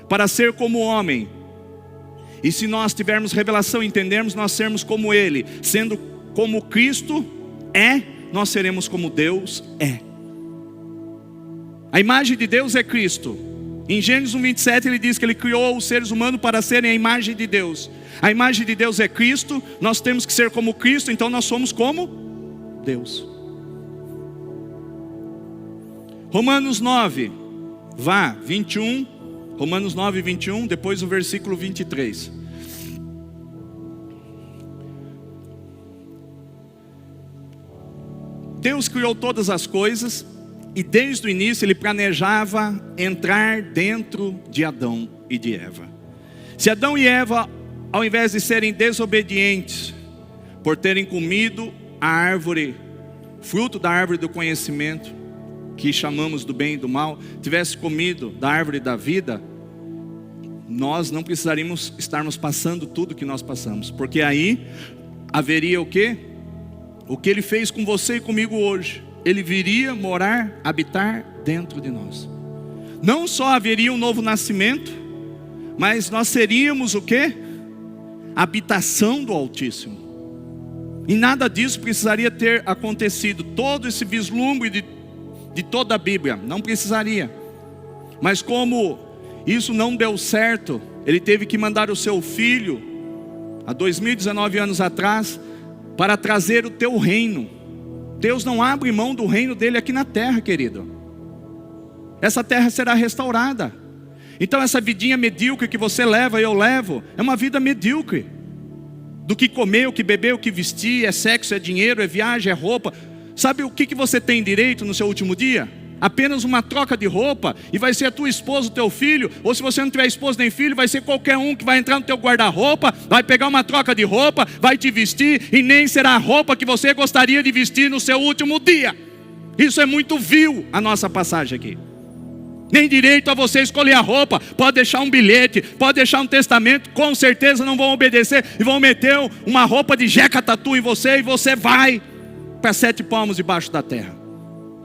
para ser como homem. E se nós tivermos revelação e entendermos, nós sermos como Ele. Sendo como Cristo é, nós seremos como Deus é. A imagem de Deus é Cristo. Em Gênesis 1, 27 ele diz que Ele criou os seres humanos para serem a imagem de Deus. A imagem de Deus é Cristo. Nós temos que ser como Cristo, então nós somos como Deus. Romanos 9, 21. Romanos 9, 21, depois o versículo 23. Deus criou todas as coisas e desde o início Ele planejava entrar dentro de Adão e de Eva. Se Adão e Eva, ao invés de serem desobedientes, por terem comido a árvore, fruto da árvore do conhecimento, que chamamos do bem e do mal, tivesse comido da árvore da vida, nós não precisaríamos estarmos passando tudo que nós passamos, porque aí haveria o quê? O que Ele fez com você e comigo hoje. Ele viria morar, habitar dentro de nós. Não só haveria um novo nascimento, mas nós seríamos o quê? Habitação do Altíssimo. E nada disso precisaria ter acontecido. Todo esse vislumbre de toda a Bíblia, não precisaria. Mas como isso não deu certo, Ele teve que mandar o seu Filho, há 2019 anos atrás, para trazer o teu reino. Deus não abre mão do reino dele aqui na terra, querido. Essa terra será restaurada. Então essa vidinha medíocre que você leva e eu levo, é uma vida medíocre. Do que comer, o que beber, o que vestir, é sexo, é dinheiro, é viagem, é roupa. Sabe o que você tem direito no seu último dia? Apenas uma troca de roupa, e vai ser a tua esposa, o teu filho, ou se você não tiver esposa nem filho, vai ser qualquer um que vai entrar no teu guarda-roupa, vai pegar uma troca de roupa, vai te vestir, e nem será a roupa que você gostaria de vestir no seu último dia. Isso é muito vil, a nossa passagem aqui. Nem direito a você escolher a roupa, pode deixar um bilhete, pode deixar um testamento, com certeza não vão obedecer, e vão meter uma roupa de jeca tatu em você, e você vai para 7 palmos debaixo da terra.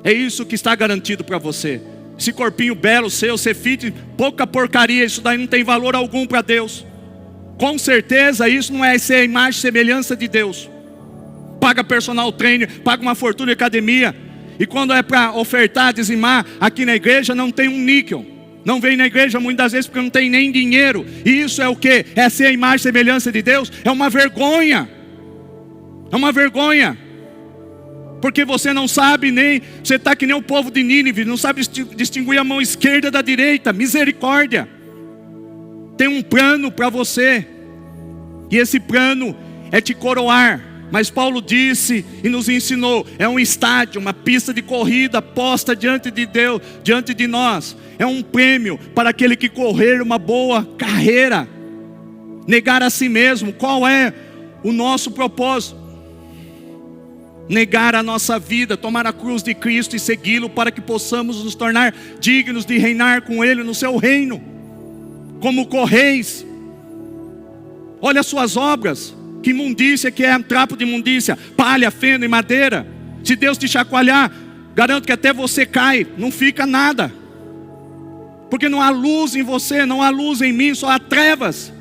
É isso que está garantido para você. Esse corpinho belo seu, ser fit, pouca porcaria, isso daí não tem valor algum para Deus. Com certeza isso não é ser a imagem e semelhança de Deus. Paga personal trainer, paga uma fortuna de academia, e quando é para ofertar, dizimar, aqui na igreja não tem um níquel. Não vem na igreja muitas vezes porque não tem nem dinheiro. E isso é o que? É ser a imagem e semelhança de Deus? É uma vergonha. É uma vergonha. Porque você não sabe nem, você está que nem o povo de Nínive, não sabe distinguir a mão esquerda da direita. Misericórdia. Tem um plano para você, e esse plano é te coroar. Mas Paulo disse e nos ensinou, é um estádio, uma pista de corrida posta diante de Deus, diante de nós. É um prêmio para aquele que correr uma boa carreira. Negar a si mesmo. Qual é o nosso propósito? Negar a nossa vida, tomar a cruz de Cristo e segui-lo, para que possamos nos tornar dignos de reinar com Ele no seu reino, como correis. Olha as suas obras, que imundícia que é, um trapo de imundícia, palha, feno e madeira. Se Deus te chacoalhar, garanto que até você cai, não fica nada, porque não há luz em você, não há luz em mim, só há trevas.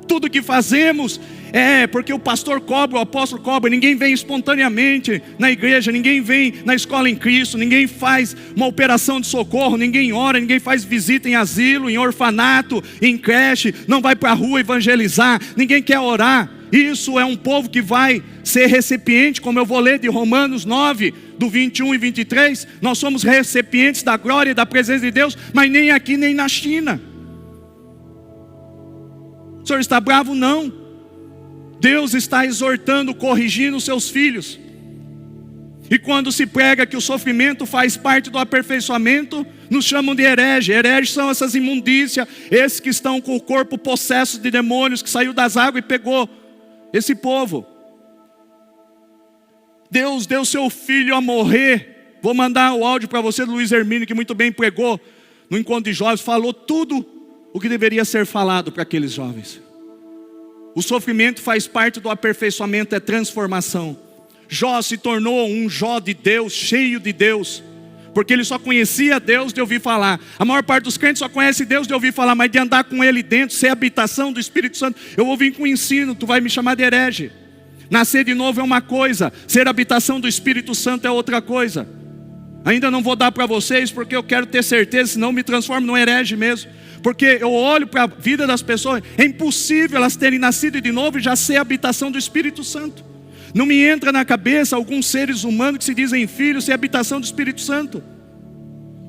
Tudo que fazemos é porque o pastor cobra, o apóstolo cobra. Ninguém vem espontaneamente na igreja, ninguém vem na escola em Cristo, ninguém faz uma operação de socorro, ninguém ora, ninguém faz visita em asilo, em orfanato, em creche, não vai para a rua evangelizar, ninguém quer orar. Isso é um povo que vai ser recipiente, como eu vou ler de Romanos 9, do 21 e 23. Nós somos recipientes da glória e da presença de Deus, mas nem aqui nem na China. O senhor está bravo? Não. Deus está exortando, corrigindo os seus filhos. E quando se prega que o sofrimento faz parte do aperfeiçoamento, nos chamam de herege. Hereges são essas imundícias, esses que estão com o corpo possesso de demônios, que saiu das águas e pegou esse povo. Deus deu seu filho a morrer. Vou mandar o áudio para você do Luiz Hermínio, que muito bem pregou no encontro de jovens, falou tudo o que deveria ser falado para aqueles jovens. O sofrimento faz parte do aperfeiçoamento, é transformação. Jó se tornou um Jó de Deus, cheio de Deus, porque ele só conhecia Deus de ouvir falar. A maior parte dos crentes só conhece Deus de ouvir falar, mas de andar com Ele dentro, ser habitação do Espírito Santo. Eu vou vir com o ensino, tu vai me chamar de herege. Nascer de novo é uma coisa, ser habitação do Espírito Santo é outra coisa. Ainda não vou dar para vocês, porque eu quero ter certeza, senão me transformo num herege mesmo. Porque eu olho para a vida das pessoas, é impossível elas terem nascido de novo e já ser habitação do Espírito Santo. Não me entra na cabeça alguns seres humanos que se dizem filhos ser habitação do Espírito Santo,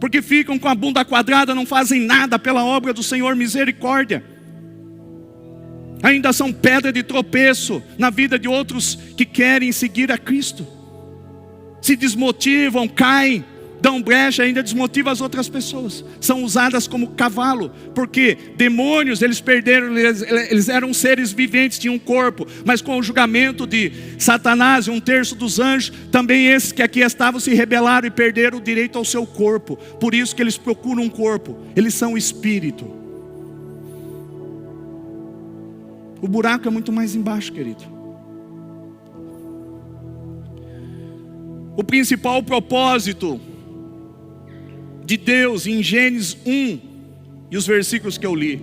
porque ficam com a bunda quadrada, não fazem nada pela obra do Senhor, misericórdia. Ainda são pedra de tropeço na vida de outros que querem seguir a Cristo. Se desmotivam, caem, dão brecha, ainda desmotivam as outras pessoas. São usadas como cavalo, porque demônios eles perderam, eles eram seres viventes, tinham um corpo, mas com o julgamento de Satanás e 1/3 dos anjos, também esses que aqui estavam se rebelaram e perderam o direito ao seu corpo. Por isso que eles procuram um corpo, eles são espírito. O buraco é muito mais embaixo, querido. O principal propósito de Deus em Gênesis 1 e os versículos que eu li,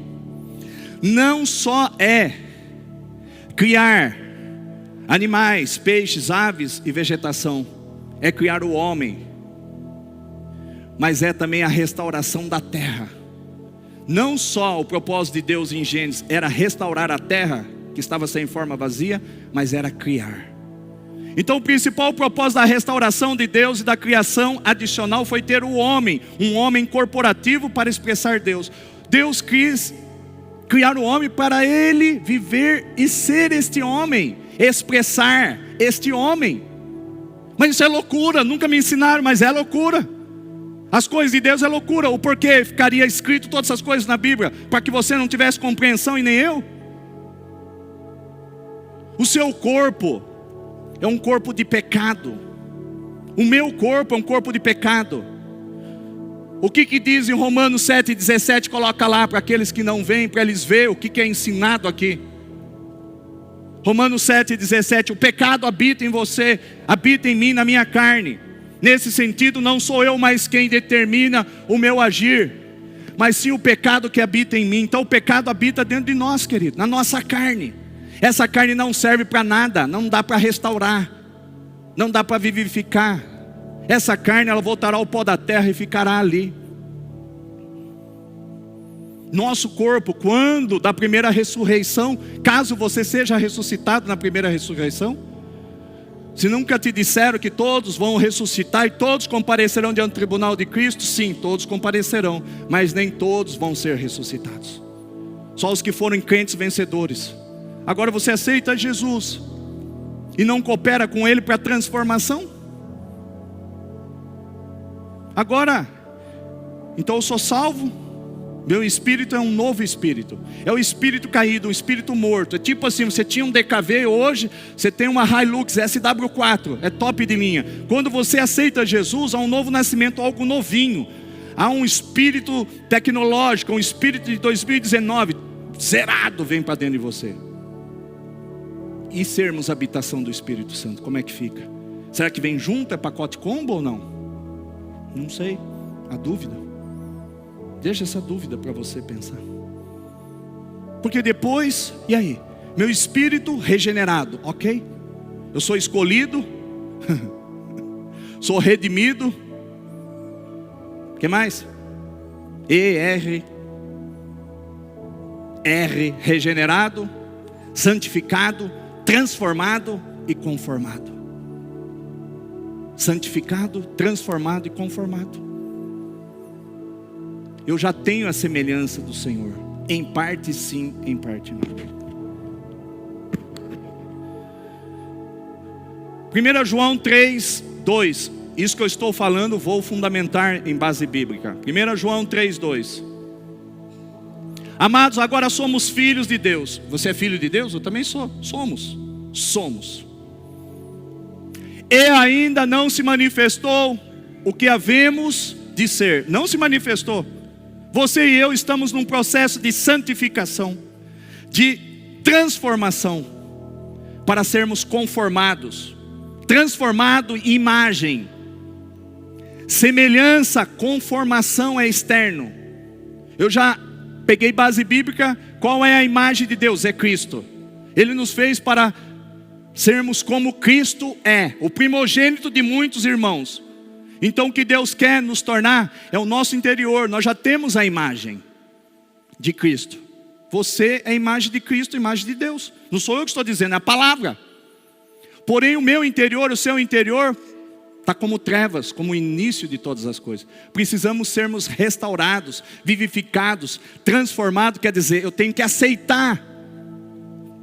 não só é criar animais, peixes, aves e vegetação, é criar o homem, mas é também a restauração da terra. Não só o propósito de Deus em Gênesis era restaurar a terra que estava sem forma, vazia, mas era criar. Então o principal propósito da restauração de Deus e da criação adicional foi ter o homem, um homem corporativo para expressar Deus. Deus quis criar o homem para ele viver e ser este homem, expressar este homem. Mas isso é loucura, nunca me ensinaram, mas é loucura. As coisas de Deus é loucura. O porquê ficaria escrito todas essas coisas na Bíblia? Para que você não tivesse compreensão e nem eu? O seu corpo é um corpo de pecado. O meu corpo é um corpo de pecado. O que diz em Romanos 7,17? Coloca lá para aqueles que não veem, para eles verem o que é ensinado aqui. Romanos 7,17: o pecado habita em você, habita em mim, na minha carne. Nesse sentido, não sou eu mais quem determina o meu agir, mas sim o pecado que habita em mim. Então o pecado habita dentro de nós, querido, na nossa carne. Essa carne não serve para nada, não dá para restaurar, não dá para vivificar. Essa carne ela voltará ao pó da terra e ficará ali. Nosso corpo, quando da primeira ressurreição, caso você seja ressuscitado na primeira ressurreição, se nunca te disseram que todos vão ressuscitar e todos comparecerão diante do tribunal de Cristo, sim, todos comparecerão, mas nem todos vão ser ressuscitados. Só os que forem crentes vencedores. Agora você aceita Jesus e não coopera com Ele para a transformação? Agora, então eu sou salvo, meu espírito é um novo espírito, é o espírito caído, um espírito morto. É tipo assim, você tinha um DKV, hoje você tem uma Hilux SW4, é top de linha. Quando você aceita Jesus, há um novo nascimento, algo novinho. Há um espírito tecnológico, um espírito de 2019, zerado, vem para dentro de você. E sermos habitação do Espírito Santo, como é que fica? Será que vem junto, é pacote combo ou não? Não sei, a dúvida. Deixa essa dúvida para você pensar. Porque depois, e aí? Meu espírito regenerado, ok? Eu sou escolhido, sou redimido. O que mais? R, regenerado, santificado, transformado e conformado. Santificado, transformado e conformado. Eu já tenho a semelhança do Senhor. Em parte sim, em parte não. 1 João 3, 2, isso que eu estou falando, vou fundamentar em base bíblica. 1 João 3:2. Amados, agora somos filhos de Deus. Você é filho de Deus? Eu também sou. Somos. E ainda não se manifestou o que havemos de ser. Não se manifestou. Você e eu estamos num processo de santificação, de transformação, para sermos conformados. Transformado em imagem. Semelhança, conformação é externo. Eu já peguei base bíblica. Qual é a imagem de Deus? É Cristo. Ele nos fez para sermos como Cristo é, o primogênito de muitos irmãos. Então o que Deus quer nos tornar é o nosso interior. Nós já temos a imagem de Cristo. Você é a imagem de Cristo, a imagem de Deus. Não sou eu que estou dizendo, é a palavra. Porém o meu interior, o seu interior, está como trevas, como o início de todas as coisas. Precisamos sermos restaurados, vivificados, transformados. Quer dizer, eu tenho que aceitar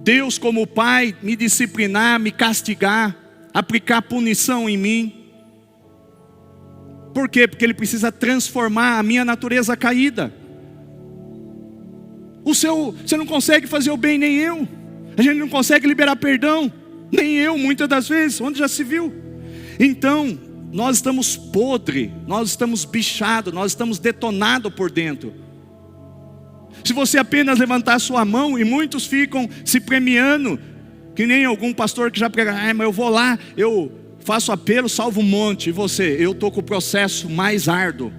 Deus como Pai, me disciplinar, me castigar, aplicar punição em mim. Por quê? Porque Ele precisa transformar a minha natureza caída. Você não consegue fazer o bem, nem eu. A gente não consegue liberar perdão, nem eu, muitas das vezes. Onde já se viu? Então, nós estamos podres, nós estamos bichados, nós estamos detonados por dentro. Se você apenas levantar sua mão, e muitos ficam se premiando, que nem algum pastor que já prega, mas eu vou lá, eu faço apelo, salvo um monte. E você? Eu estou com o processo mais árduo,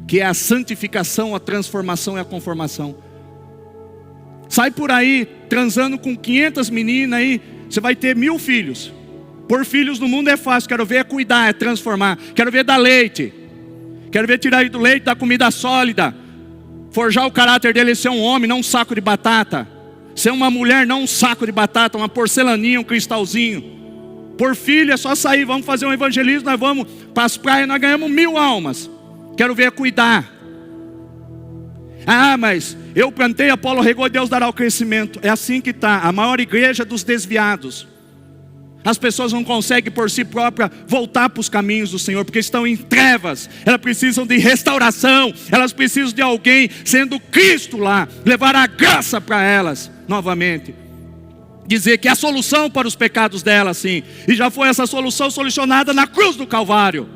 que é a santificação, a transformação e a conformação. Sai por aí, transando com 500 meninas aí, você vai ter 1000 filhos. Por filhos no mundo é fácil, quero ver é cuidar, é transformar. Quero ver dar leite, quero ver tirar do leite, dar comida sólida. Forjar o caráter dele, ser um homem, não um saco de batata. Ser uma mulher, não um saco de batata, uma porcelaninha, um cristalzinho. Por filho é só sair, vamos fazer um evangelismo, nós vamos para as praias, nós ganhamos 1000 almas. Quero ver cuidar. Ah, mas eu plantei, Apolo regou, Deus dará o crescimento. É assim que está, a maior igreja dos desviados. As pessoas não conseguem por si próprias voltar para os caminhos do Senhor, porque estão em trevas. Elas precisam de restauração, elas precisam de alguém, sendo Cristo lá, levar a graça para elas, novamente. Dizer que é a solução para os pecados delas, sim. E já foi essa solução solucionada na cruz do Calvário.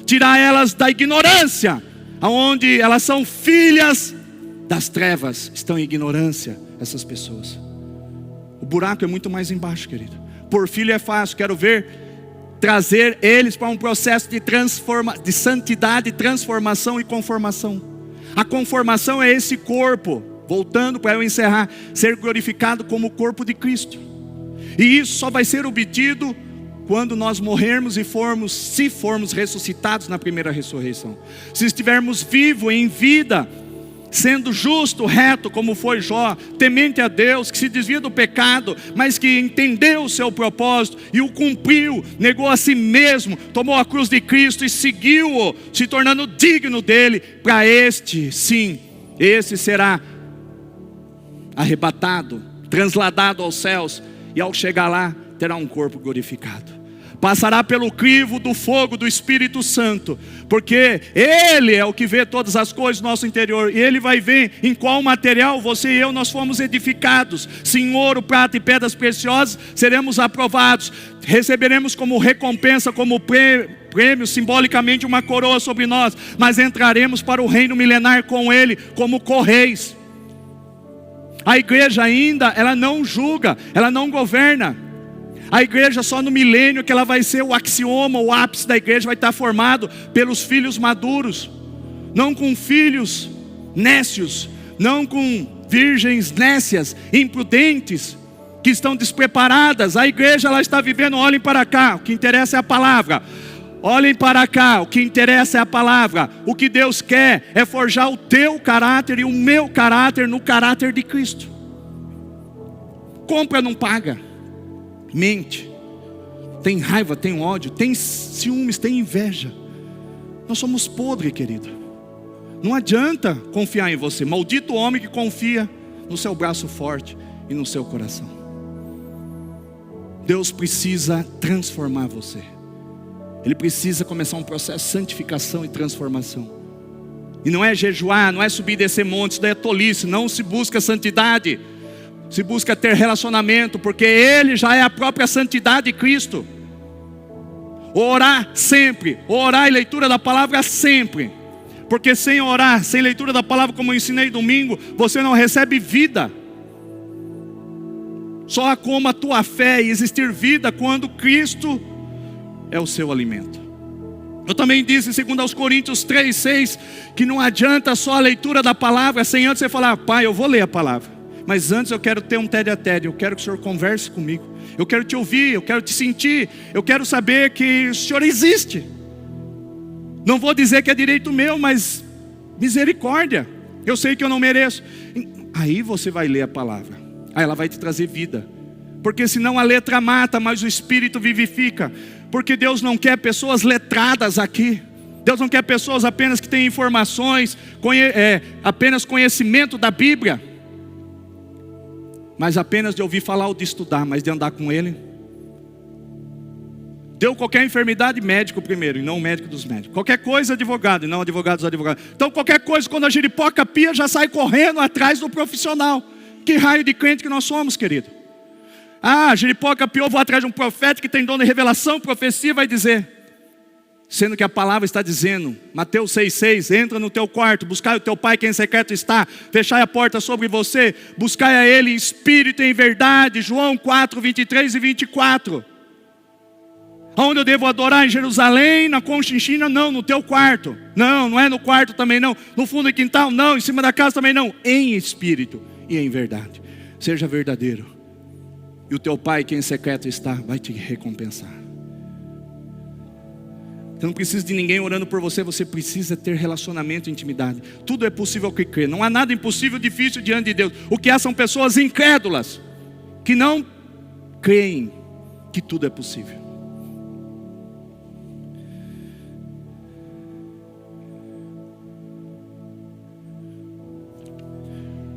Tirar elas da ignorância, onde elas são filhas das trevas. Estão em ignorância, essas pessoas. O buraco é muito mais embaixo, querido. Por filho é fácil, quero ver trazer eles para um processo de santidade, transformação e conformação. A conformação é esse corpo, voltando para eu encerrar, ser glorificado como o corpo de Cristo. E isso só vai ser obtido quando nós morrermos e se formos ressuscitados na primeira ressurreição. Se estivermos vivos em vida, sendo justo, reto, como foi Jó, temente a Deus, que se desvia do pecado, mas que entendeu o seu propósito e o cumpriu, negou a si mesmo, tomou a cruz de Cristo e seguiu-o, se tornando digno dele. Para este, sim, esse será arrebatado, transladado aos céus, e ao chegar lá, terá um corpo glorificado. Passará pelo crivo do fogo do Espírito Santo, porque Ele é o que vê todas as coisas do nosso interior, e Ele vai ver em qual material você e eu nós fomos edificados. Se em ouro, prata e pedras preciosas, seremos aprovados, receberemos como recompensa, como prêmio, simbolicamente uma coroa sobre nós, mas entraremos para o reino milenar com Ele, como correis. A igreja ainda, ela não julga, ela não governa. A igreja só no milênio que ela vai ser o axioma, o ápice da igreja vai estar formado pelos filhos maduros. Não com filhos nécios, não com virgens nécias, imprudentes, que estão despreparadas. A igreja ela está vivendo, olhem para cá, o que interessa é a palavra. Olhem para cá, o que interessa é a palavra. O que Deus quer é forjar o teu caráter e o meu caráter no caráter de Cristo. Compra, não paga. Mente, tem raiva, tem ódio, tem ciúmes, tem inveja. Nós somos podres, querido. Não adianta confiar em você. Maldito o homem que confia no seu braço forte e no seu coração. Deus precisa transformar você. ele precisa começar um processo de santificação e transformação. E não é jejuar, não é subir e descer montes, isso daí é tolice. Não se busca santidade, se busca ter relacionamento, porque Ele já é a própria santidade de Cristo. Orar sempre, orar e leitura da palavra sempre. Porque sem orar, sem leitura da palavra, como eu ensinei domingo, você não recebe vida. Só há como a tua fé e existir vida quando Cristo é o seu alimento. Eu também disse em 2 Coríntios 3:6 que não adianta só a leitura da palavra sem antes você falar: Pai, eu vou ler a palavra, mas antes eu quero ter um tete a tete, eu quero que o Senhor converse comigo, eu quero te ouvir, eu quero te sentir, eu quero saber que o Senhor existe. Não vou dizer que é direito meu, mas misericórdia, eu sei que eu não mereço. Aí você vai ler a palavra, aí ela vai te trazer vida, porque senão a letra mata, mas o Espírito vivifica. Porque Deus não quer pessoas letradas aqui. Deus não quer pessoas apenas que têm informações, apenas conhecimento da Bíblia, mas apenas de ouvir falar ou de estudar, mas de andar com Ele. Deu qualquer enfermidade, médico primeiro, e não o médico dos médicos. Qualquer coisa, advogado, e não advogado dos advogados. Então qualquer coisa, quando a giripoca pia, já sai correndo atrás do profissional. Que raio de crente que nós somos, querido? Ah, a giripoca piou, vou atrás de um profeta que tem dom de revelação, profecia, vai dizer. Sendo que a palavra está dizendo, Mateus 6,6, entra no teu quarto, buscai o teu pai que em secreto está, fechai a porta sobre você, buscai a ele em espírito e em verdade. João 4, 23 e 24. Onde eu devo adorar? Em Jerusalém, na Conchinchina? Não, no teu quarto. Não, não é no quarto também não. No fundo do quintal? Não, em cima da casa também não. Em espírito e em verdade. Seja verdadeiro. E o teu pai que em secreto está, vai te recompensar. Você não precisa de ninguém orando por você, você precisa ter relacionamento e intimidade. Tudo é possível ao que crê. Não há nada impossível, difícil diante de Deus. O que há são pessoas incrédulas, que não creem que tudo é possível.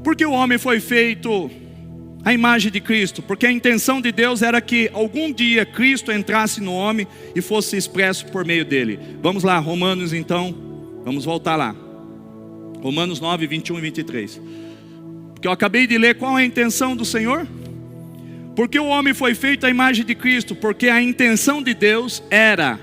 Porque o homem foi feito a imagem de Cristo, porque a intenção de Deus era que algum dia Cristo entrasse no homem e fosse expresso por meio dele. Vamos lá, Romanos então, vamos voltar lá. Romanos 9, 21 e 23. Porque eu acabei de ler qual é a intenção do Senhor. Porque o homem foi feito a imagem de Cristo, porque a intenção de Deus era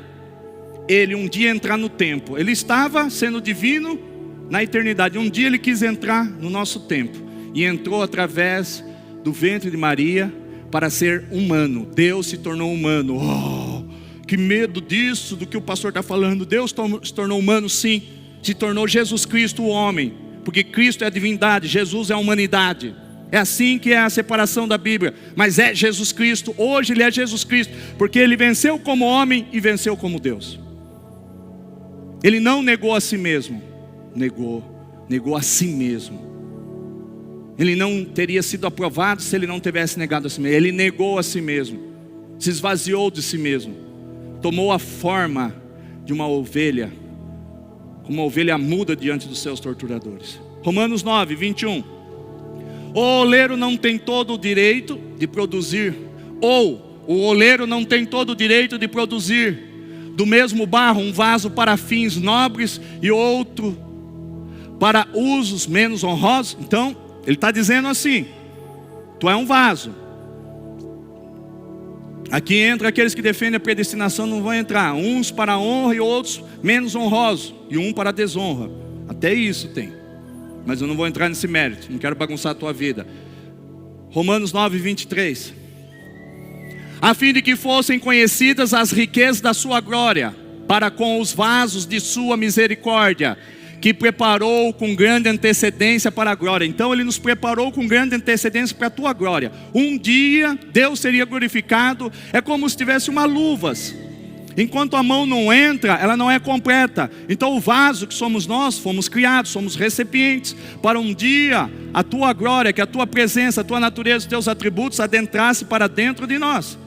ele um dia entrar no tempo. Ele estava sendo divino na eternidade, um dia ele quis entrar no nosso tempo, e entrou através do ventre de Maria para ser humano. Deus se tornou humano. Oh, que medo disso, do que o pastor está falando. Deus se tornou humano, sim. Se tornou Jesus Cristo o homem, porque Cristo é a divindade, Jesus é a humanidade. É assim que é a separação da Bíblia. Mas é Jesus Cristo, hoje ele é Jesus Cristo, porque ele venceu como homem e venceu como Deus. Ele não negou a si mesmo, negou a si mesmo. Ele não teria sido aprovado se ele não tivesse negado a si mesmo. Ele negou a si mesmo, se esvaziou de si mesmo, tomou a forma de uma ovelha, como uma ovelha muda diante dos seus torturadores. Romanos 9, 21. O oleiro não tem todo o direito de produzir, ou o oleiro não tem todo o direito de produzir do mesmo barro um vaso para fins nobres e outro para usos menos honrosos. Então ele está dizendo assim: tu é um vaso. Aqui entra aqueles que defendem a predestinação, não vão entrar. Uns para honra e outros menos honrosos, e um para desonra. Até isso tem, mas eu não vou entrar nesse mérito, não quero bagunçar a tua vida. Romanos 9, 23. A fim de que fossem conhecidas as riquezas da sua glória, para com os vasos de sua misericórdia, que preparou com grande antecedência para a glória. Então ele nos preparou com grande antecedência para a tua glória. Um dia Deus seria glorificado. É como se tivesse uma luvas. Enquanto a mão não entra, ela não é completa. Então o vaso que somos nós, fomos criados, somos recipientes, para um dia a tua glória, que a tua presença, a tua natureza, os teus atributos adentrasse para dentro de nós.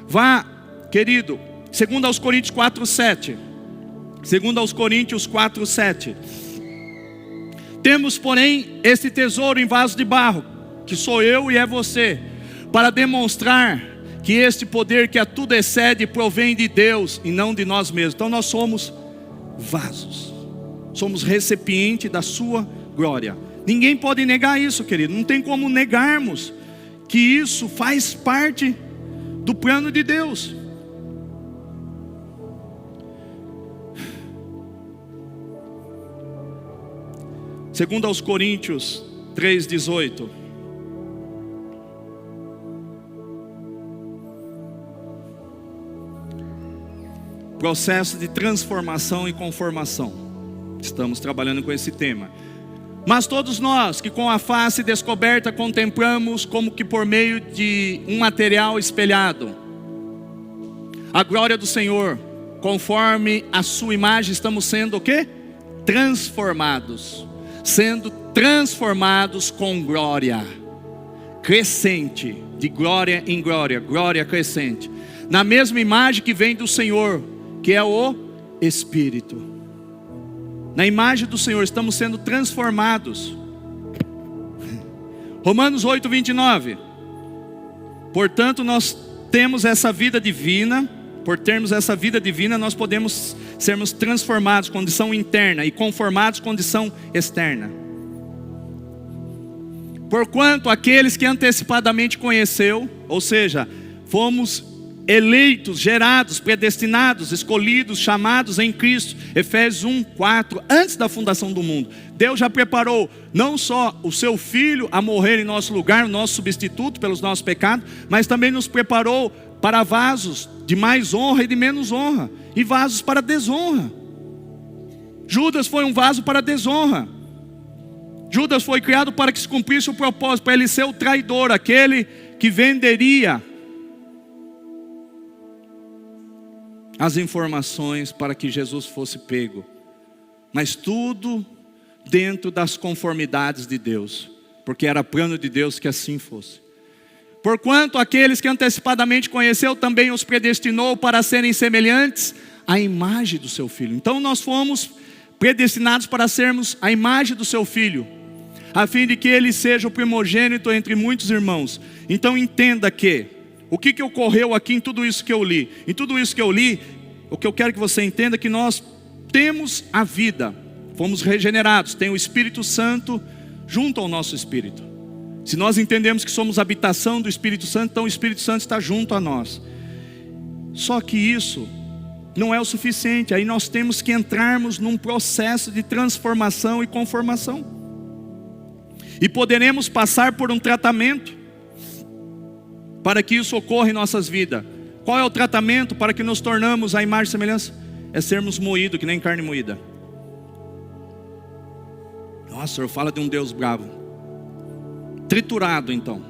Vá, querido, 2 Coríntios 4, 7. 2 Coríntios 4, 7. Temos, porém, este tesouro em vaso de barro, que sou eu e é você, para demonstrar que este poder que a tudo excede provém de Deus e não de nós mesmos. Então nós somos vasos, somos recipiente da sua glória. Ninguém pode negar isso, querido. Não tem como negarmos que isso faz parte do plano de Deus. Segundo aos Coríntios 3:18. Processo de transformação e conformação. Estamos trabalhando com esse tema. Mas todos nós que com a face descoberta contemplamos como que por meio de um material espelhado a glória do Senhor, conforme a sua imagem, estamos sendo o quê? Transformados. Sendo transformados com glória crescente, de glória em glória, glória crescente, na mesma imagem que vem do Senhor, que é o Espírito. Na imagem do Senhor estamos sendo transformados. Romanos 8:29. Portanto, nós temos essa vida divina. Por termos essa vida divina, nós podemos sermos transformados, condição interna, e conformados, condição externa. Porquanto aqueles que antecipadamente conheceu, ou seja, fomos eleitos, gerados, predestinados, escolhidos, chamados em Cristo. Efésios 1:4. Antes da fundação do mundo, Deus já preparou não só o seu Filho a morrer em nosso lugar, o nosso substituto pelos nossos pecados, mas também nos preparou para vasos de mais honra e de menos honra, e vasos para desonra. Judas foi um vaso para desonra. Judas foi criado para que se cumprisse o propósito, para ele ser o traidor, aquele que venderia as informações para que Jesus fosse pego. Mas tudo dentro das conformidades de Deus, porque era plano de Deus que assim fosse. Porquanto aqueles que antecipadamente conheceu, também os predestinou para serem semelhantes à imagem do seu Filho. Então nós fomos predestinados para sermos a imagem do seu Filho, a fim de que ele seja o primogênito entre muitos irmãos. Então entenda que o que ocorreu aqui em tudo isso que eu li? Em tudo isso que eu li, o que eu quero que você entenda é que nós temos a vida, fomos regenerados, tem o Espírito Santo junto ao nosso espírito. Se nós entendemos que somos habitação do Espírito Santo, então o Espírito Santo está junto a nós. Só que isso não é o suficiente, aí nós temos que entrarmos num processo de transformação e conformação. E poderemos passar por um tratamento para que isso ocorra em nossas vidas. Qual é o tratamento para que nos tornamos a imagem e semelhança? É sermos moídos, que nem carne moída. Nossa, o senhor fala de um Deus bravo. Triturado então,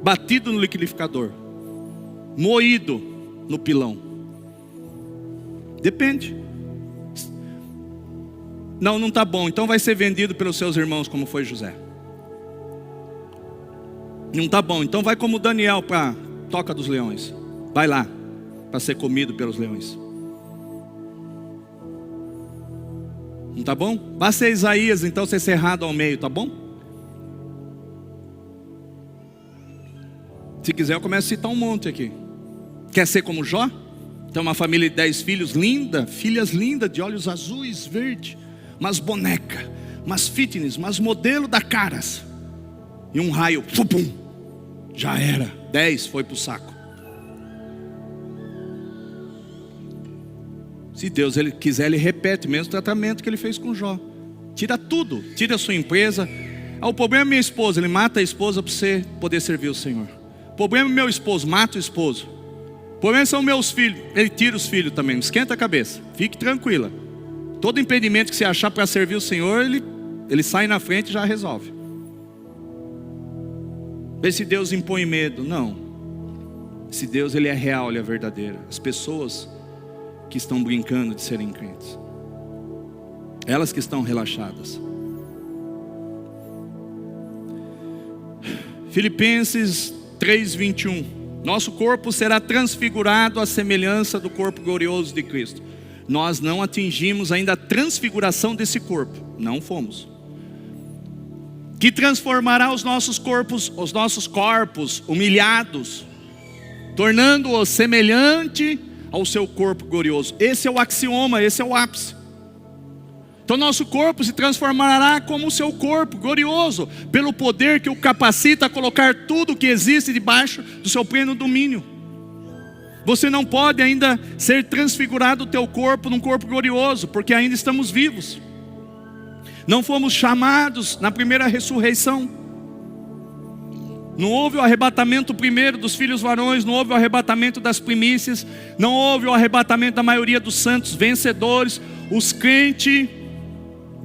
batido no liquidificador, moído no pilão. Depende. Não está bom, então vai ser vendido pelos seus irmãos, como foi José. Não está bom, então vai como Daniel para a toca dos leões. Vai lá, para ser comido pelos leões. Não está bom? Vai ser Isaías, então ser cerrado ao meio, tá bom? Se quiser eu começo a citar um monte aqui. Quer ser como Jó? Tem uma família de 10 filhos, linda, filhas lindas, de olhos azuis, verde, umas boneca, umas fitness, umas modelo da caras. E um raio, pum, já era, 10 foi pro saco. Se Deus ele quiser, ele repete o mesmo tratamento que ele fez com Jó. Tira tudo, tira a sua empresa. O problema é minha esposa, ele mata a esposa para você poder servir o Senhor. O problema é meu esposo, mata o esposo. O problema são meus filhos, ele tira os filhos também, não esquenta a cabeça, fique tranquila. Todo impedimento que você achar para servir o Senhor, ele sai na frente e já resolve. Vê se Deus impõe medo, não. Esse Deus ele é real, ele é verdadeiro. As pessoas que estão brincando de serem crentes, elas que estão relaxadas. Filipenses 3:21. Nosso corpo será transfigurado à semelhança do corpo glorioso de Cristo. Nós não atingimos ainda a transfiguração desse corpo, não fomos. Que transformará os nossos corpos humilhados, tornando-o semelhante ao seu corpo glorioso. Esse é o axioma, esse é o ápice. Então nosso corpo se transformará como o seu corpo glorioso, pelo poder que o capacita a colocar tudo que existe debaixo do seu pleno domínio. Você não pode ainda ser transfigurado o teu corpo num corpo glorioso, porque ainda estamos vivos. Não fomos chamados na primeira ressurreição. Não houve o arrebatamento primeiro dos filhos varões, não houve o arrebatamento das primícias, não houve o arrebatamento da maioria dos santos vencedores. Os crentes,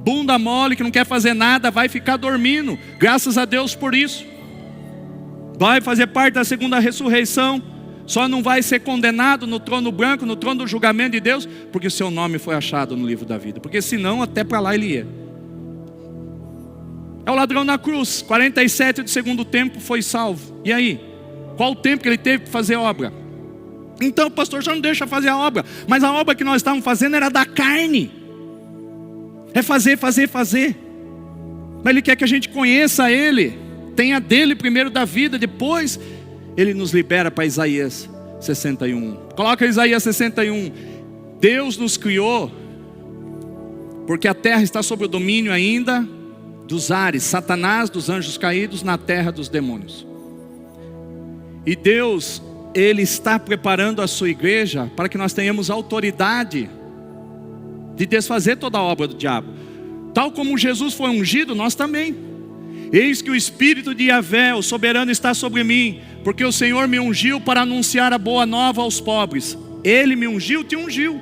bunda mole, que não quer fazer nada, vai ficar dormindo. Graças a Deus por isso. Vai fazer parte da segunda ressurreição. Só não vai ser condenado no trono branco, no trono do julgamento de Deus, porque o seu nome foi achado no livro da vida. Porque senão até para lá ele ia. É o ladrão na cruz, 47 do segundo tempo foi salvo. E aí? Qual o tempo que ele teve para fazer obra? Então, pastor, já não deixa fazer a obra. Mas a obra que nós estávamos fazendo era da carne. É fazer. Mas ele quer que a gente conheça ele, tenha dele primeiro da vida, depois ele nos libera para Isaías 61. Coloca Isaías 61. Deus nos criou porque a terra está sob o domínio ainda dos ares, Satanás, dos anjos caídos, na terra dos demônios. E Deus, Ele está preparando a sua igreja para que nós tenhamos autoridade de desfazer toda a obra do diabo. Tal como Jesus foi ungido, nós também. Eis que o Espírito de Yahvé, o soberano, está sobre mim, porque o Senhor me ungiu para anunciar a boa nova aos pobres. Ele me ungiu, te ungiu.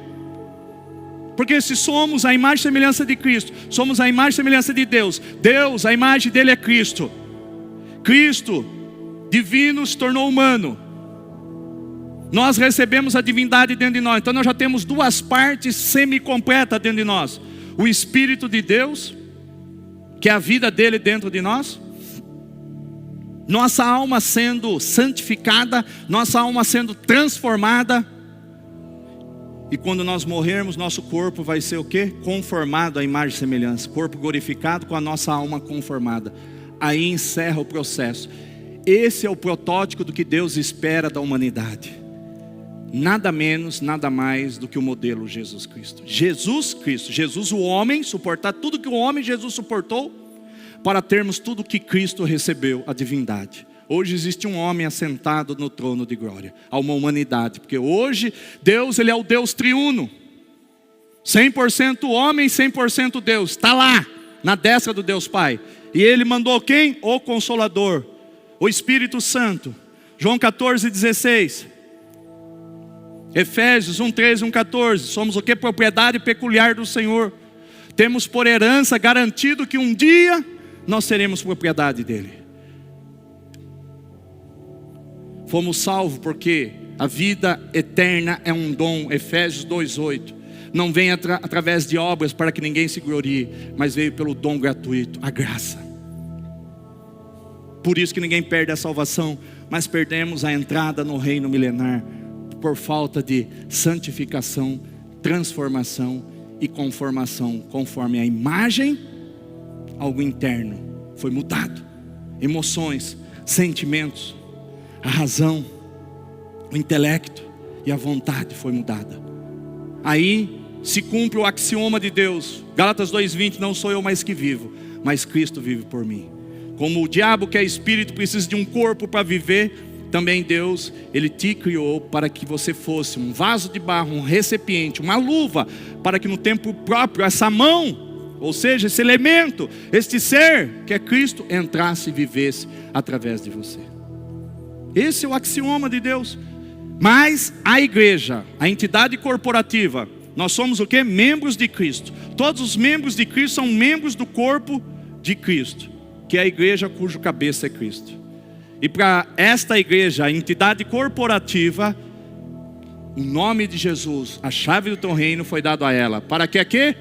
Porque se somos a imagem e semelhança de Cristo, somos a imagem e semelhança de Deus. Deus, a imagem dele é Cristo. Cristo, divino, se tornou humano. Nós recebemos a divindade dentro de nós. Então nós já temos duas partes semi-completas dentro de nós. O Espírito de Deus, que é a vida dele dentro de nós. Nossa alma sendo santificada, nossa alma sendo transformada. E quando nós morrermos, nosso corpo vai ser o quê? Conformado à imagem e semelhança. Corpo glorificado com a nossa alma conformada. Aí encerra o processo. Esse é o protótipo do que Deus espera da humanidade. Nada menos, nada mais do que o modelo Jesus Cristo. Jesus Cristo, Jesus o homem, suportar tudo que o homem Jesus suportou, para termos tudo que Cristo recebeu, a divindade. Hoje existe um homem assentado no trono de glória, a uma humanidade, porque hoje Deus, Ele é o Deus triuno, 100% homem, 100% Deus, está lá, na destra do Deus Pai, e Ele mandou quem? O Consolador, o Espírito Santo. João 14,16, Efésios 1,13, 1,14, somos o que? Propriedade peculiar do Senhor, temos por herança garantido que um dia nós seremos propriedade dEle. Fomos salvos porque a vida eterna é um dom, Efésios 2,8. Não vem através de obras para que ninguém se glorie, mas veio pelo dom gratuito, a graça. Por isso que ninguém perde a salvação, mas perdemos a entrada no reino milenar, por falta de santificação, transformação e conformação, conforme a imagem, algo interno foi mudado. Emoções, sentimentos, a razão, o intelecto e a vontade foi mudada. Aí se cumpre o axioma de Deus. Gálatas 2,20, não sou eu mais que vivo, mas Cristo vive por mim. Como o diabo, que é espírito, precisa de um corpo para viver, também Deus, Ele te criou para que você fosse um vaso de barro, um recipiente, uma luva, para que no tempo próprio essa mão, ou seja, esse elemento, este ser que é Cristo, entrasse e vivesse através de você. Esse é o axioma de Deus. Mas a igreja, a entidade corporativa, nós somos o que? Membros de Cristo. Todos os membros de Cristo são membros do corpo de Cristo, que é a igreja cujo cabeça é Cristo. E para esta igreja, a entidade corporativa, o nome de Jesus, a chave do teu reino foi dado a ela. Para que quê?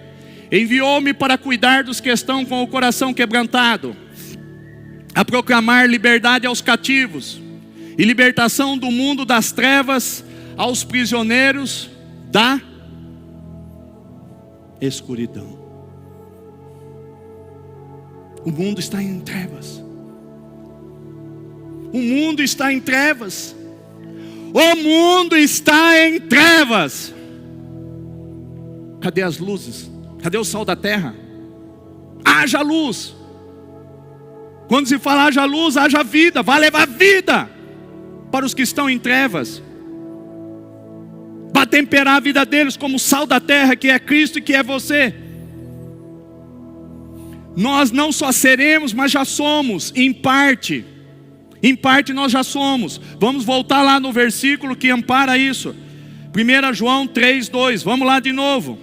Enviou-me para cuidar dos que estão com o coração quebrantado, a proclamar liberdade aos cativos e libertação do mundo das trevas aos prisioneiros da escuridão. O mundo está em trevas. O mundo está em trevas. O mundo está em trevas. Cadê as luzes? Cadê o sal da terra? Haja luz. Quando se fala haja luz, haja vida. Vai levar vida para os que estão em trevas. Para temperar a vida deles como o sal da terra, que é Cristo e que é você. Nós não só seremos, mas já somos, em parte. Em parte nós já somos. Vamos voltar lá no versículo que ampara isso. 1 João 3:2. Vamos lá de novo.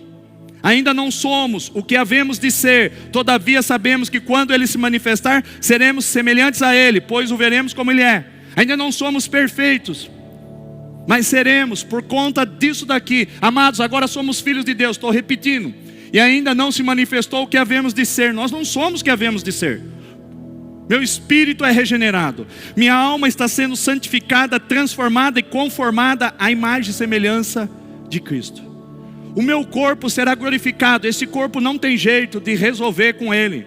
Ainda não somos o que havemos de ser, todavia sabemos que quando Ele se manifestar, seremos semelhantes a Ele, pois o veremos como Ele é. Ainda não somos perfeitos, mas seremos por conta disso daqui. Amados, agora somos filhos de Deus, estou repetindo. E ainda não se manifestou o que havemos de ser. Nós não somos o que havemos de ser. Meu espírito é regenerado, minha alma está sendo santificada, transformada e conformada à imagem e semelhança de Cristo. O meu corpo será glorificado. Esse corpo não tem jeito de resolver com ele.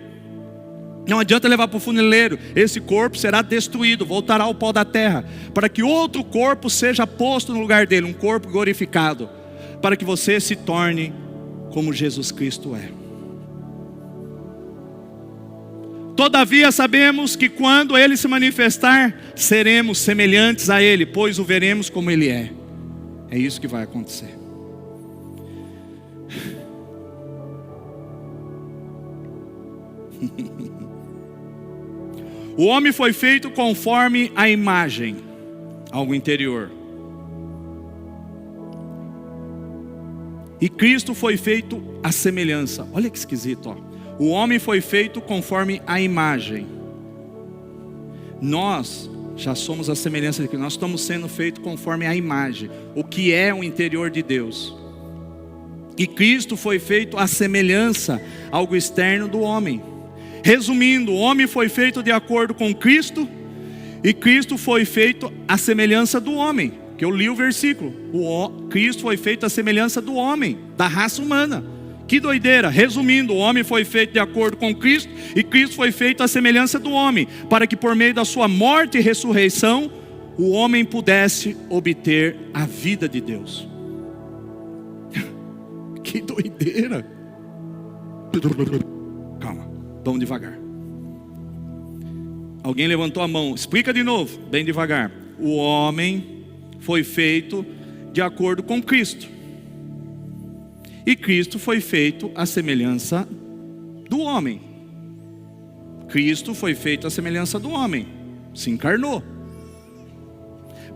Não adianta levar para o funileiro. Esse corpo será destruído, voltará ao pó da terra, para que outro corpo seja posto no lugar dele, um corpo glorificado, para que você se torne como Jesus Cristo é. Todavia sabemos que quando Ele se manifestar, seremos semelhantes a Ele, pois o veremos como Ele é. É isso que vai acontecer. O homem foi feito conforme a imagem, algo interior. E Cristo foi feito à semelhança. Olha que esquisito, ó. O homem foi feito conforme a imagem. Nós já somos a semelhança de Cristo. Nós estamos sendo feitos conforme a imagem, o que é o interior de Deus. E Cristo foi feito à semelhança, algo externo do homem. Resumindo, o homem foi feito de acordo com Cristo, e Cristo foi feito à semelhança do homem. Que eu li o versículo. Cristo foi feito à semelhança do homem, da raça humana. Que doideira. Resumindo, o homem foi feito de acordo com Cristo, e Cristo foi feito à semelhança do homem, para que por meio da sua morte e ressurreição, o homem pudesse obter a vida de Deus. Que doideira. Calma, vamos devagar. Alguém levantou a mão. Explica de novo, bem devagar. O homem foi feito de acordo com Cristo, e Cristo foi feito à semelhança do homem. Cristo foi feito à semelhança do homem, se encarnou,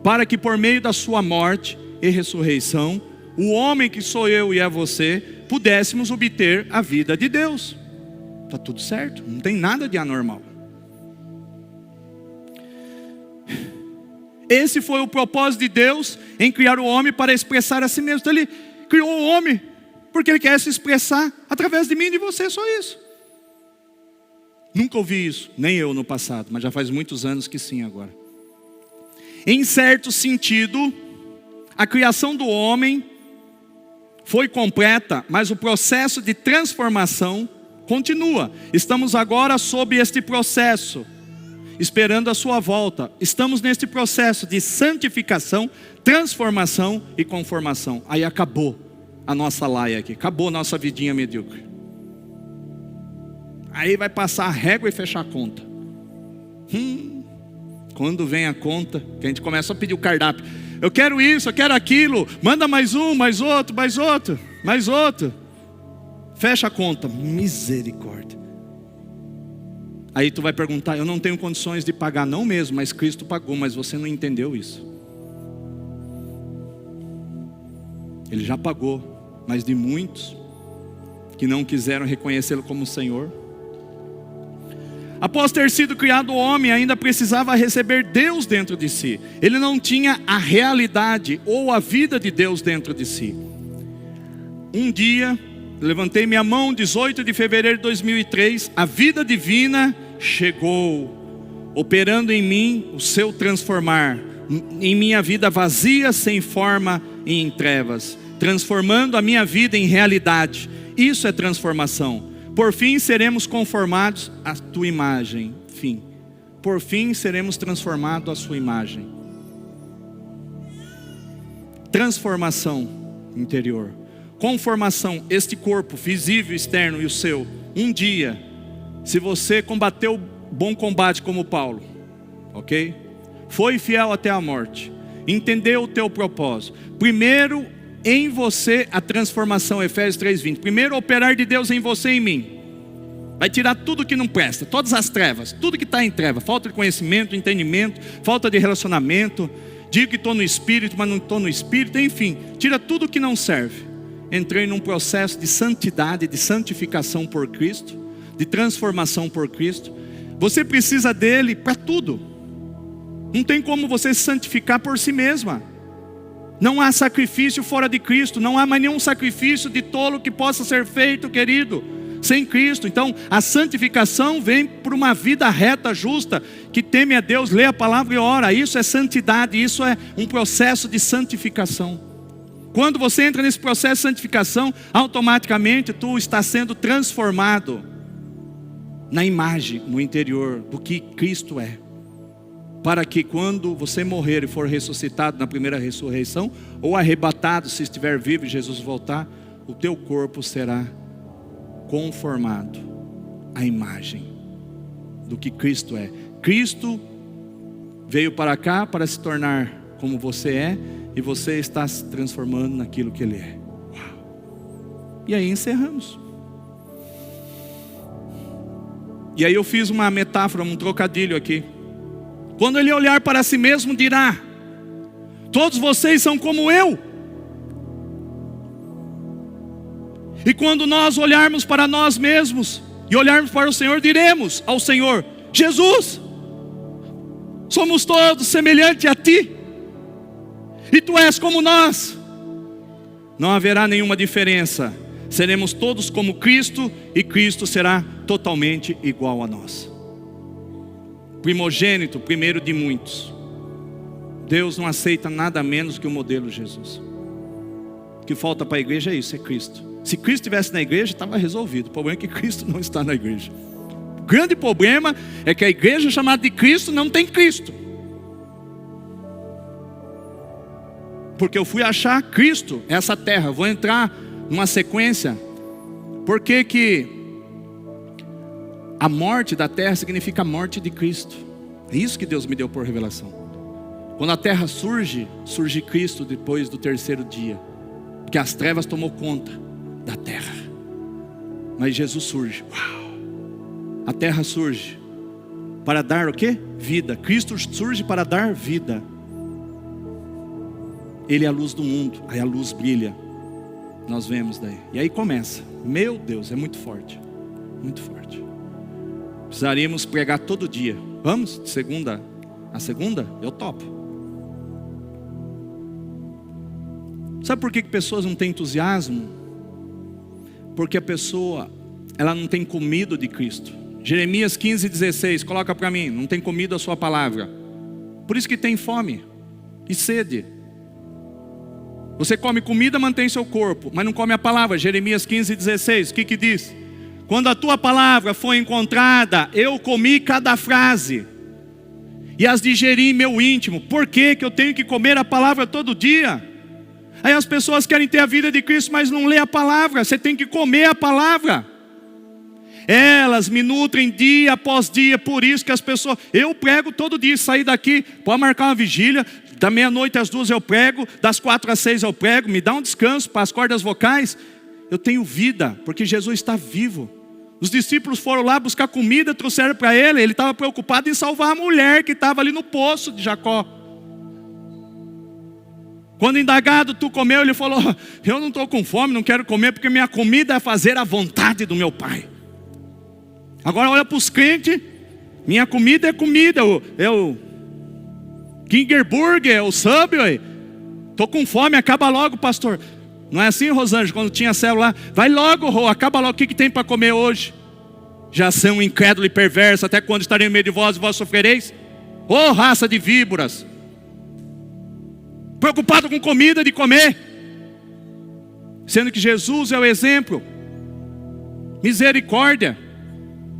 para que por meio da sua morte e ressurreição, o homem que sou eu e é você, pudéssemos obter a vida de Deus. Está tudo certo, não tem nada de anormal. Esse foi o propósito de Deus em criar o homem para expressar a si mesmo. Então Ele criou o homem porque Ele quer se expressar através de mim e de você, só isso. Nunca ouvi isso, nem eu no passado, mas já faz muitos anos que sim agora. Em certo sentido, a criação do homem foi completa, mas o processo de transformação continua. Estamos agora sob este processo, esperando a sua volta. Estamos neste processo de santificação, transformação e conformação. Aí acabou a nossa laia aqui, acabou a nossa vidinha medíocre. Aí vai passar a régua e fechar a conta. Quando vem a conta, que a gente começa a pedir o cardápio. Eu quero isso, eu quero aquilo. Manda mais um, mais outro, mais outro, mais outro. Fecha a conta. Misericórdia. Aí tu vai perguntar, eu não tenho condições de pagar. Não mesmo, mas Cristo pagou, mas você não entendeu isso. Ele já pagou, mas de muitos que não quiseram reconhecê-lo como Senhor. Após ter sido criado o homem, ainda precisava receber Deus dentro de si. Ele não tinha a realidade ou a vida de Deus dentro de si. Um dia, levantei minha mão, 18 de fevereiro de 2003, a vida divina chegou, operando em mim o seu transformar, em minha vida vazia, sem forma e em trevas, transformando a minha vida em realidade. Isso é transformação. Por fim seremos conformados à tua imagem. Por fim seremos transformados à sua imagem. transformação interior. Conformação, este corpo visível, externo e o seu. Um dia, se você combateu o bom combate como Paulo, ok? Foi fiel até a morte, entendeu o teu propósito. Primeiro em você a transformação, Efésios 3:20. Primeiro o operar de Deus em você e em mim. Vai tirar tudo que não presta, todas as trevas, tudo que está em treva. Falta de conhecimento, entendimento, falta de relacionamento. Digo que estou no Espírito, mas não estou no Espírito. Enfim, tira tudo que não serve. Entrei num processo de santidade, de santificação por Cristo, de transformação por Cristo. Você precisa dele para tudo. Não tem como você se santificar por si mesma. Não há sacrifício fora de Cristo. Não há mais nenhum sacrifício de tolo que possa ser feito, querido, sem Cristo. Então a santificação vem por uma vida reta, justa, que teme a Deus, lê a palavra e ora. Isso é santidade, isso é um processo de santificação. Quando você entra nesse processo de santificação, automaticamente tu está sendo transformado na imagem, no interior do que Cristo é, para que quando você morrer e for ressuscitado na primeira ressurreição, ou arrebatado se estiver vivo e Jesus voltar, o teu corpo será conformado à imagem do que Cristo é. Cristo veio para cá para se tornar como você é, e você está se transformando naquilo que Ele é. Uau. E aí encerramos. E aí eu fiz uma metáfora, um trocadilho aqui. Quando Ele olhar para si mesmo, dirá: todos vocês são como eu. E quando nós olharmos para nós mesmos e olharmos para o Senhor, diremos ao Senhor: Jesus, somos todos semelhantes a Ti, e Tu és como nós. Não haverá nenhuma diferença. Seremos todos como Cristo, e Cristo será totalmente igual a nós. Primogênito, primeiro de muitos. Deus não aceita nada menos que o modelo Jesus. O que falta para a igreja é isso, é Cristo. Se Cristo estivesse na igreja, estava resolvido. O problema é que Cristo não está na igreja. O grande problema é que a igreja chamada de Cristo não tem Cristo. Porque eu fui achar Cristo, essa terra. Vou entrar numa sequência. Por que a morte da terra significa a morte de Cristo? É isso que Deus me deu por revelação. Quando a terra surge, surge Cristo depois do terceiro dia. Porque as trevas tomou conta da terra. Mas Jesus surge. Uau! A terra surge para dar o quê? Vida. Cristo surge para dar vida. Ele é a luz do mundo. Aí a luz brilha. Nós vemos daí. E aí começa. Meu Deus, é muito forte. Muito forte. Precisaríamos pregar todo dia. Vamos? De segunda a segunda? Eu topo. Sabe por que pessoas não têm entusiasmo? Porque a pessoa, ela não tem comido de Cristo. Jeremias 15:16, coloca para mim. Não tem comido a sua palavra. Por isso que tem fome e sede. Você come comida, mantém seu corpo, mas não come a palavra. Jeremias 15:16, o que diz? Quando a tua palavra foi encontrada, eu comi cada frase e as digeri em meu íntimo. Por que eu tenho que comer a palavra todo dia? Aí as pessoas querem ter a vida de Cristo, mas não lê a palavra. Você tem que comer a palavra. Elas me nutrem dia após dia. Por isso que as pessoas... Eu prego todo dia, sair daqui, pode marcar uma vigília. Da meia-noite às 2 eu prego, das 4 às 6 eu prego. Me dá um descanso para as cordas vocais. Eu tenho vida, porque Jesus está vivo. Os discípulos foram lá buscar comida, trouxeram para ele. Ele estava preocupado em salvar a mulher que estava ali no poço de Jacó. Quando indagado, tu comeu? Ele falou: eu não estou com fome, não quero comer, porque minha comida é fazer a vontade do meu Pai. Agora olha para os crentes. Minha comida é comida. É o Kinder Burger, é o Subway. Estou com fome, acaba logo, pastor. Não é assim, Rosângela, quando tinha célula lá? Vai logo, Rô, acaba logo, o que tem para comer hoje? Já são incrédulo e perverso, até quando estarei no meio de vós e vós sofrereis? Ô raça de víboras! Preocupado com comida de comer, sendo que Jesus é o exemplo. Misericórdia.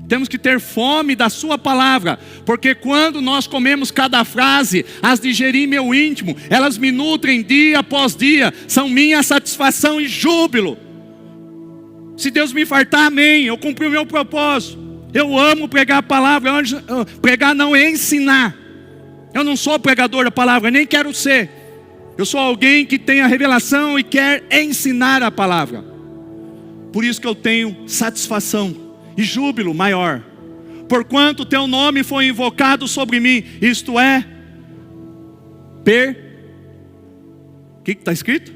Temos que ter fome da sua palavra, porque quando nós comemos cada frase, as digeri em meu íntimo, elas me nutrem dia após dia, são minha satisfação e júbilo. Se Deus me fartar, amém, eu cumpri o meu propósito. Eu amo pregar a palavra, pregar não é ensinar. Eu não sou pregador da palavra, nem quero ser. Eu sou alguém que tem a revelação e quer ensinar a palavra. Por isso que eu tenho satisfação e júbilo maior, porquanto o teu nome foi invocado sobre mim, isto é, o que está escrito?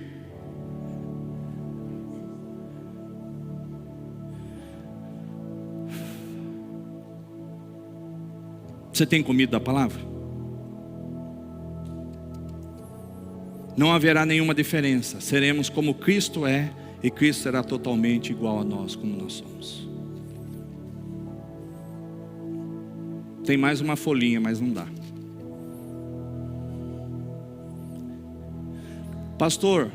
Você tem comido da palavra? Não haverá nenhuma diferença, seremos como Cristo é, e Cristo será totalmente igual a nós, como nós somos. Tem mais uma folhinha, mas não dá. Pastor,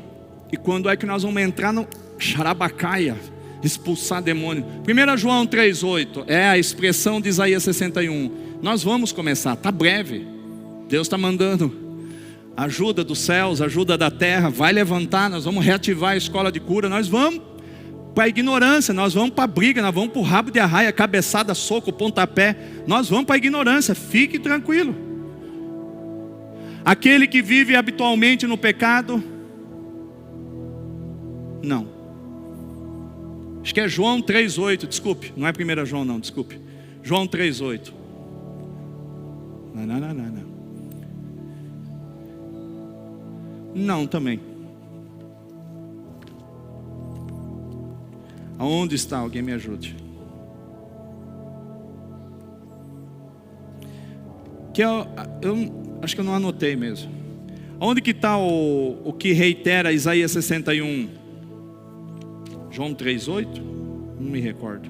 e quando é que nós vamos entrar no xarabacaia, expulsar demônio? 1 João 3,8 é a expressão de Isaías 61. Nós vamos começar, está breve. Deus está mandando ajuda dos céus, ajuda da terra. Vai levantar, nós vamos reativar a escola de cura. Nós vamos para a ignorância, nós vamos para a briga, nós vamos para o rabo de arraia, cabeçada, soco, pontapé. Nós vamos para a ignorância, fique tranquilo. Aquele que vive habitualmente no pecado, não. Acho que é João 3,8, desculpe, não é 1 João não, desculpe. João 3,8. Não, também. Aonde está? Alguém me ajude. Que eu acho que eu não anotei mesmo. Onde que está o que reitera Isaías 61? João 3,8? Não me recordo.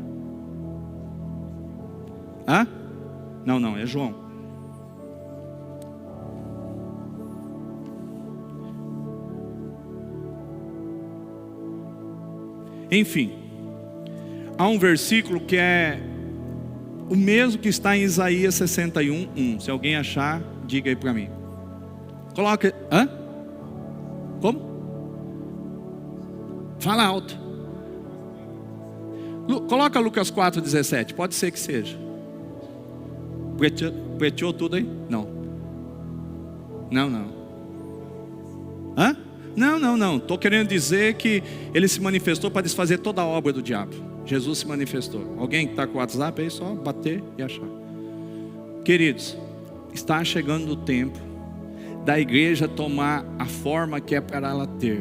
Hã? Não, é João. Enfim, há um versículo que é o mesmo que está em Isaías 61:1. Se alguém achar, diga aí para mim. Coloca. Hã? Como? Fala alto. Coloca Lucas 4,17. Pode ser que seja. Preteou tudo aí? Não. Hã? Não. Estou querendo dizer que ele se manifestou para desfazer toda a obra do diabo. Jesus se manifestou. Alguém que está com o WhatsApp aí, só bater e achar. Queridos, está chegando o tempo da igreja tomar a forma que é para ela ter.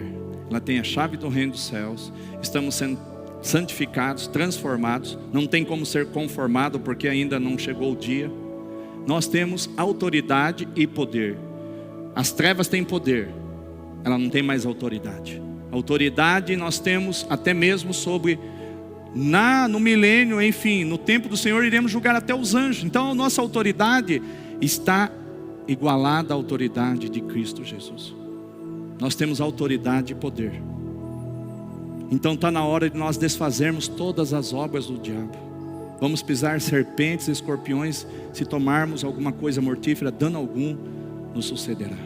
Ela tem a chave do reino dos céus. Estamos sendo santificados, transformados. Não tem como ser conformado porque ainda não chegou o dia. Nós temos autoridade e poder. As trevas têm poder, ela não tem mais autoridade. Autoridade nós temos até mesmo sobre, no milênio, enfim, no tempo do Senhor iremos julgar até os anjos. Então a nossa autoridade está igualada à autoridade de Cristo Jesus. Nós temos autoridade e poder. Então está na hora de nós desfazermos todas as obras do diabo. Vamos pisar serpentes e escorpiões. Se tomarmos alguma coisa mortífera, dano algum nos sucederá.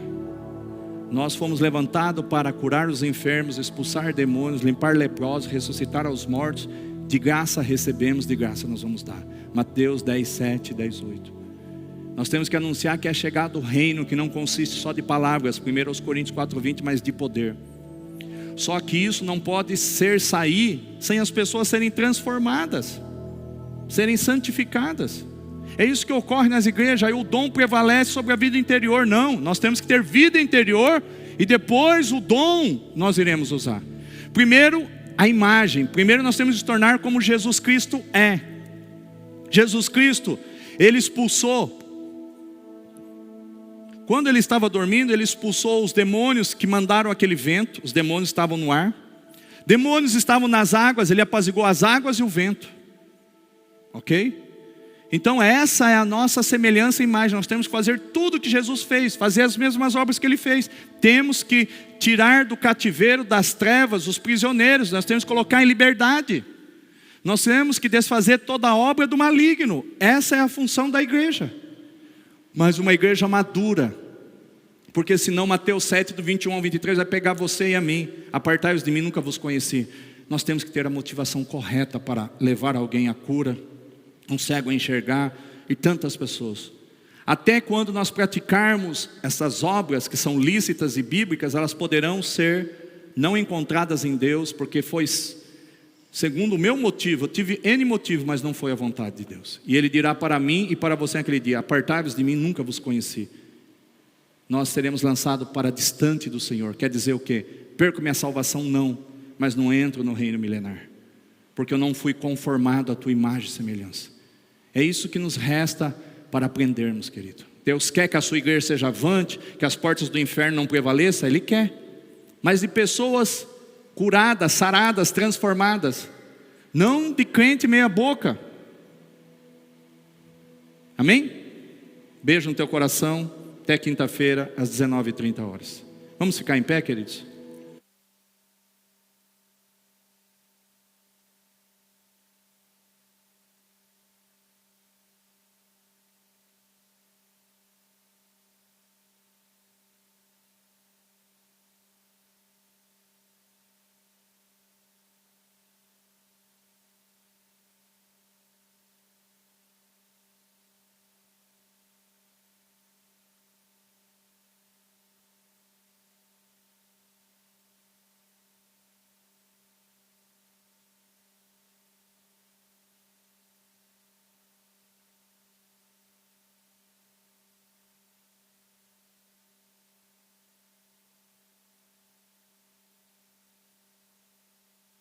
Nós fomos levantados para curar os enfermos, expulsar demônios, limpar leprosos, ressuscitar aos mortos. De graça recebemos, de graça nós vamos dar. Mateus 10:7, 10:8. Nós temos que anunciar que é chegado o reino, que não consiste só de palavras, 1 Coríntios 4:20, mas de poder. Só que isso não pode sair sem as pessoas serem transformadas, serem santificadas. É isso que ocorre nas igrejas. Aí o dom prevalece sobre a vida interior. Não, nós temos que ter vida interior e depois o dom nós iremos usar. Primeiro a imagem. Primeiro nós temos que nos tornar como Jesus Cristo é. Jesus Cristo, ele expulsou. Quando ele estava dormindo, ele expulsou os demônios que mandaram aquele vento. Os demônios estavam no ar. Demônios estavam nas águas, ele apaziguou as águas e o vento. Ok? Então essa é a nossa semelhança e imagem. Nós temos que fazer tudo o que Jesus fez, fazer as mesmas obras que ele fez. Temos que tirar do cativeiro, das trevas, os prisioneiros. Nós temos que colocar em liberdade. Nós temos que desfazer toda a obra do maligno. Essa é a função da igreja. Mas uma igreja madura. Porque senão Mateus 7, do 21 ao 23 vai pegar você e a mim. Apartai-vos de mim, nunca vos conheci. Nós temos que ter a motivação correta para levar alguém à cura, um cego a enxergar e tantas pessoas. Até quando nós praticarmos essas obras que são lícitas e bíblicas, elas poderão ser não encontradas em Deus, porque foi segundo o meu motivo. Eu tive N motivo, mas não foi a vontade de Deus. E Ele dirá para mim e para você naquele dia: apartai-vos de mim, nunca vos conheci. Nós seremos lançados para distante do Senhor. Quer dizer o quê? Perco minha salvação? Não, mas não entro no reino milenar, porque eu não fui conformado à tua imagem e semelhança. É isso que nos resta para aprendermos, querido. Deus quer que a sua igreja seja avante, que as portas do inferno não prevaleçam, Ele quer. Mas de pessoas curadas, saradas, transformadas, não de crente meia boca. Amém? Beijo no teu coração. Até quinta-feira, às 19h30. Vamos ficar em pé, queridos?